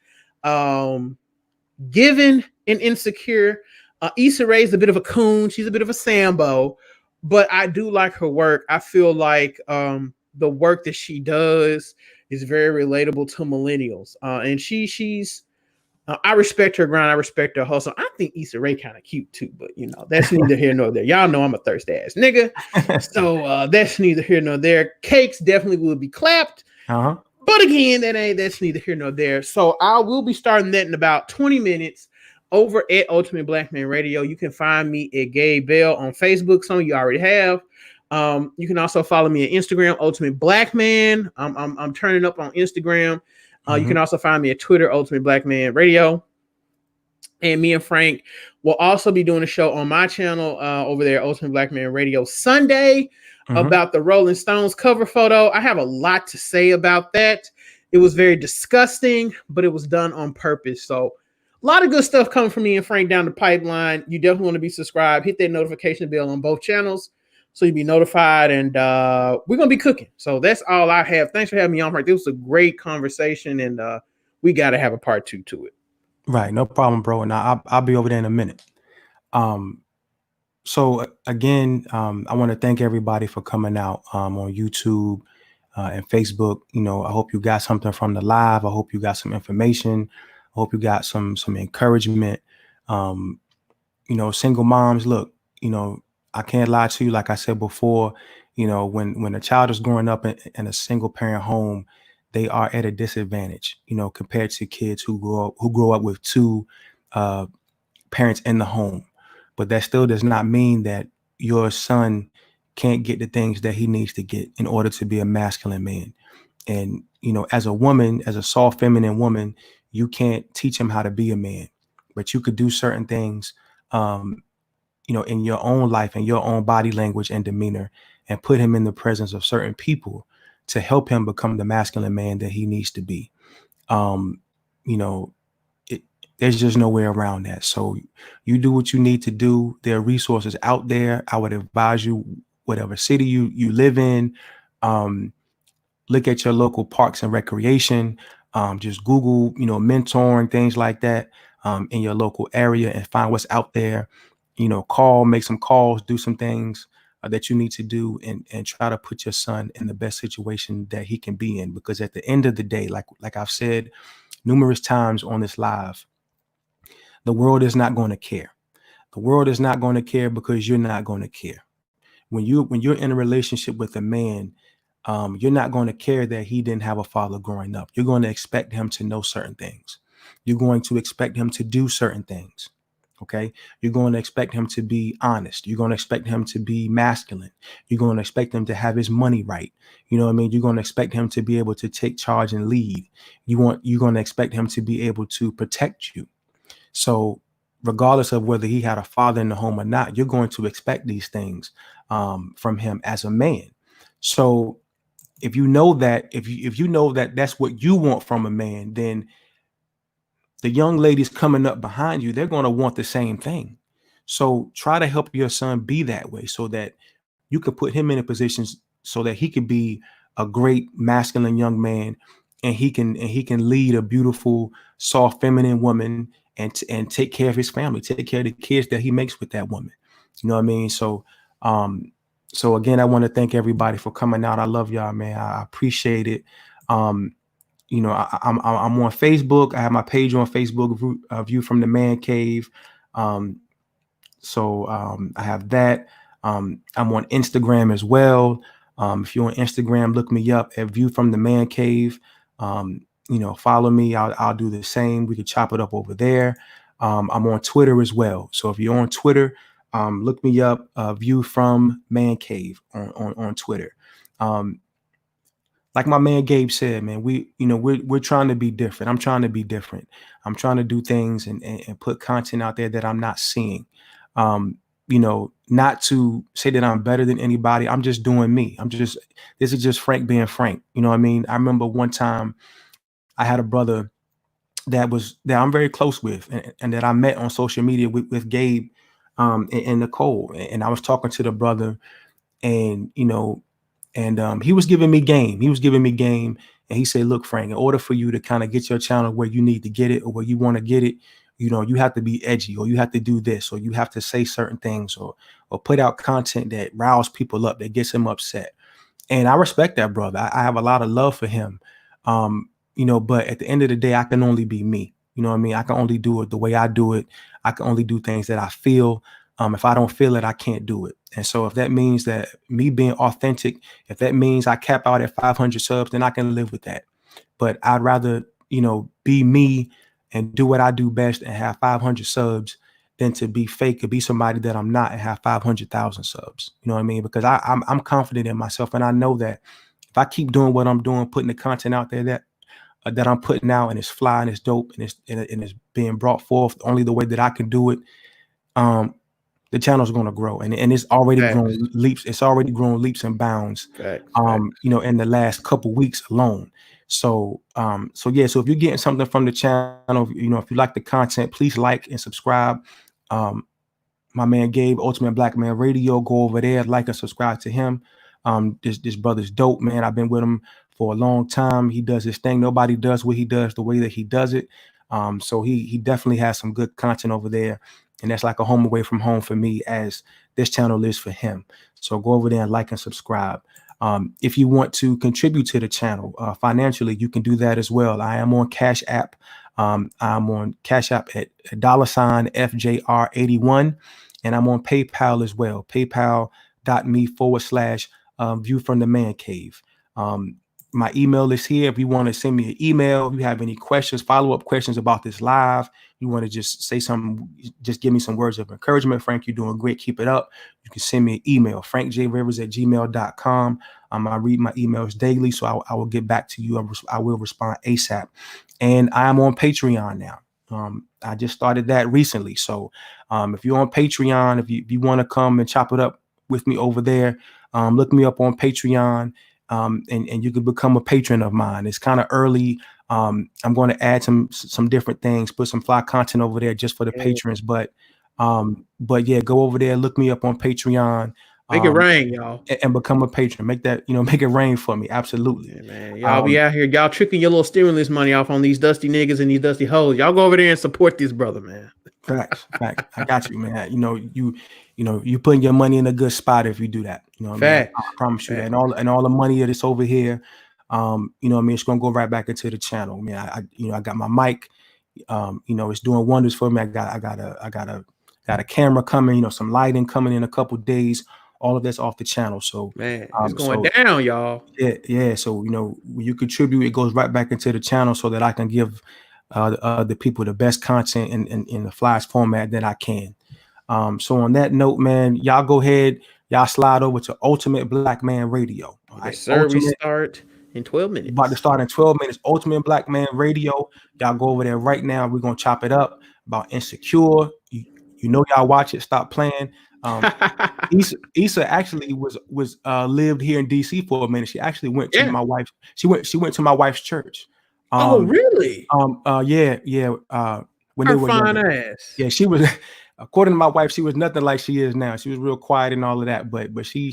given in Insecure. Issa Rae's a bit of a coon. She's a bit of a Sambo. but I do like her work. I feel like the work that she does is very relatable to millennials, and she's I respect her grind. I respect her hustle. I think Issa Rae kind of cute too, but that's neither here nor there. Y'all know I'm a thirsty ass nigga, so that's neither here nor there. Cakes definitely will be clapped, but again, that's neither here nor there. So I will be starting that in about 20 minutes over at Ultimate Black Man Radio. You can find me at Gabe Bell on Facebook. Some of you already have. You can also follow me on Instagram, Ultimate Black Man. I'm turning up on Instagram. You can also find me at Twitter, Ultimate Black Man Radio. And me and Frank will also be doing a show on my channel over there, Ultimate Black Man Radio, Sunday about the Rolling Stones cover photo. I have a lot to say about that. It was very disgusting, but it was done on purpose. So a lot of good stuff coming from me and Frank down the pipeline. You definitely want to be subscribed. Hit that notification bell on both channels so you'll be notified. And we're going to be cooking. So that's all I have. Thanks for having me on, Frank. This was a great conversation, and we got to have a part 2 to it. Right. No problem, bro. And I'll be over there in a minute. So again, I want to thank everybody for coming out on YouTube and Facebook. I hope you got something from the live. I hope you got some information. I hope you got some encouragement. Single moms, look, I can't lie to you. Like I said before, when a child is growing up in a single parent home, they are at a disadvantage, compared to kids who grow up with two parents in the home. But that still does not mean that your son can't get the things that he needs to get in order to be a masculine man. And, as a woman, as a soft feminine woman, you can't teach him how to be a man, but you could do certain things, in your own life and your own body language and demeanor, and put him in the presence of certain people to help him become the masculine man that he needs to be. There's just no way around that. So you do what you need to do. There are resources out there. I would advise you, whatever city you live in, look at your local parks and recreation. Just Google, mentoring, things like that, in your local area, and find what's out there. Make some calls, do some things that you need to do, and try to put your son in the best situation that he can be in. Because at the end of the day, like I've said numerous times on this live, the world is not going to care. The world is not going to care because you're not going to care. When you're in a relationship with a man, you're not going to care that he didn't have a father growing up. You're going to expect him to know certain things. You're going to expect him to do certain things. Okay. You're going to expect him to be honest. You're going to expect him to be masculine. You're going to expect him to have his money right. You know what I mean? You're going to expect him to be able to take charge and lead. You're going to expect him to be able to protect you. So regardless of whether he had a father in the home or not, you're going to expect these things from him as a man. So if you know that, if you know that that's what you want from a man, then the young ladies coming up behind you, they're going to want the same thing. So try to help your son be that way, so that you could put him in a position so that he could be a great masculine young man, and he can lead a beautiful, soft, feminine woman, and take care of his family, take care of the kids that he makes with that woman. You know what I mean? So, so again, I want to thank everybody for coming out. I love y'all, man. I appreciate it. I'm on Facebook. I have my page on Facebook, View from the Man Cave. So I have that. I'm on Instagram as well. If you're on Instagram, look me up at View from the Man Cave. Follow me. I'll do the same. We could chop it up over there. I'm on Twitter as well. So if you're on Twitter, look me up, View from Man Cave on Twitter. Like my man Gabe said, man, we're trying to be different. I'm trying to be different. I'm trying to do things and put content out there that I'm not seeing. Not to say that I'm better than anybody. I'm just doing me. This is just Frank being Frank. You know what I mean? I remember one time I had a brother that I'm very close with, and that I met on social media with Gabe and Nicole. And I was talking to the brother, and he was giving me game. And he said, look, Frank, in order for you to kind of get your channel where you need to get it, or where you want to get it, you have to be edgy, or you have to do this, or you have to say certain things, or put out content that riles people up, that gets him upset. And I respect that brother. I have a lot of love for him. But at the end of the day, I can only be me. You know what I mean? I can only do it the way I do it. I can only do things that I feel. If I don't feel it, I can't do it. And so if that means that me being authentic, if that means I cap out at 500 subs, then I can live with that. But I'd rather, be me and do what I do best and have 500 subs than to be fake or be somebody that I'm not and have 500,000 subs. You know what I mean? Because I'm confident in myself, and I know that if I keep doing what I'm doing, putting the content out there that I'm putting out, and it's fly and it's dope and it's being brought forth only the way that I can do it, the channel's going to grow, and it's already grown Facts. leaps. It's already grown leaps and bounds. Facts. In the last couple weeks alone. So yeah. So if you're getting something from the channel, if you like the content, please like and subscribe. My man Gabe, Ultimate Black Man Radio, go over there, like and subscribe to him. This brother's dope, man. I've been with him for a long time. He does his thing. Nobody does what he does the way that he does it. So he definitely has some good content over there. And that's like a home away from home for me, as this channel is for him. So go over there and like and subscribe. If you want to contribute to the channel financially, you can do that as well. I am on Cash App. I'm on Cash App at $FJR81. And I'm on PayPal as well. PayPal.me/ViewFromManCave. My email is here. If you want to send me an email, if you have any questions, follow-up questions about this live, you want to just say something, just give me some words of encouragement. Frank, you're doing great. Keep it up. You can send me an email, frankjrivers@gmail.com. I read my emails daily, so I will get back to you. I will respond ASAP. And I am on Patreon now. I just started that recently. So if you're on Patreon, if you want to come and chop it up with me over there, look me up on Patreon. And you can become a patron of mine. It's kind of early. I'm going to add some different things, put some fly content over there just for the patrons. But yeah, go over there, look me up on Patreon. Make it rain, y'all. And become a patron. Make that, make it rain for me. Absolutely. Yeah, man. Y'all be out here, y'all tricking your little stimulus money off on these dusty niggas and these dusty hoes. Y'all go over there and support this brother, man. Facts. I got you, man. You putting your money in a good spot if you do that. You know what I mean? I promise you that. And all the money that's over here, it's gonna go right back into the channel. I mean, I got my mic, it's doing wonders for me. I got a camera coming, some lighting coming in a couple days. All of that's off the channel. So man, it's going down, y'all. Yeah. So when you contribute, it goes right back into the channel so that I can give the people the best content in the flyest format that I can. So on that note, man, y'all go ahead, y'all slide over to Ultimate Black Man Radio. All right, sir. We start in 12 minutes. About to start in 12 minutes. Ultimate Black Man Radio. Y'all go over there right now. We're gonna chop it up about Insecure. Y'all watch it. Stop playing. Issa actually was lived here in DC for a minute. She actually went to my wife's. She went to my wife's church. Oh, really? Yeah. When her they were fine younger. ass. Yeah, she was. According to my wife, she was nothing like she is now. She was real quiet and all of that, but she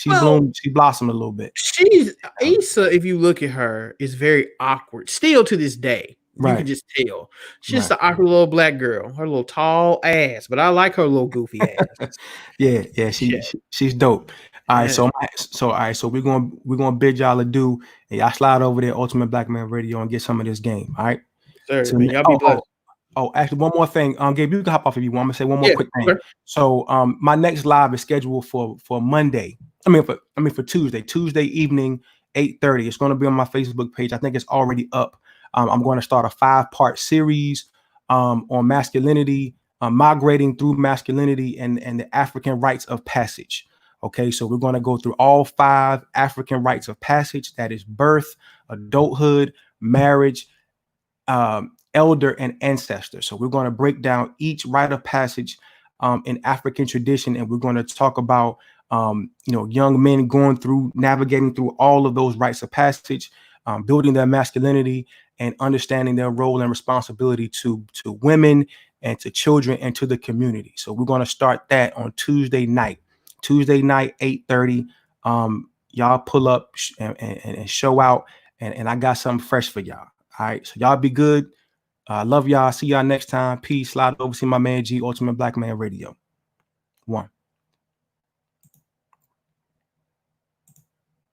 bloomed. She blossomed a little bit. She's Issa. If you look at her, is very awkward still to this day. You can just tell. She's just an awkward little black girl. Her little tall ass, but I like her little goofy ass. yeah. She's dope. All right, so we're gonna bid y'all adieu, and y'all slide over there, Ultimate Black Man Radio, and get some of this game. All right, sir. So, y'all be blessed. Actually, one more thing. Gabe, you can hop off if you want. I'm gonna say one more quick thing. Sure. So, my next live is scheduled for Monday. For Tuesday evening, 8:30. It's gonna be on my Facebook page. I think it's already up. I'm going to start a 5-part series on masculinity, migrating through masculinity and the African rites of passage. Okay, so we're going to go through all 5 African rites of passage. That is birth, adulthood, marriage, elder, and ancestor. So we're going to break down each rite of passage in African tradition, and we're going to talk about young men navigating through all of those rites of passage, building their masculinity and understanding their role and responsibility to women and to children and to the community. So we're going to start that on Tuesday night, 8:30. Y'all pull up and show out, and I got something fresh for y'all. All right, so y'all be good. I love y'all. See y'all next time. Peace. Slide over. See my man G, Ultimate Black Man Radio. One.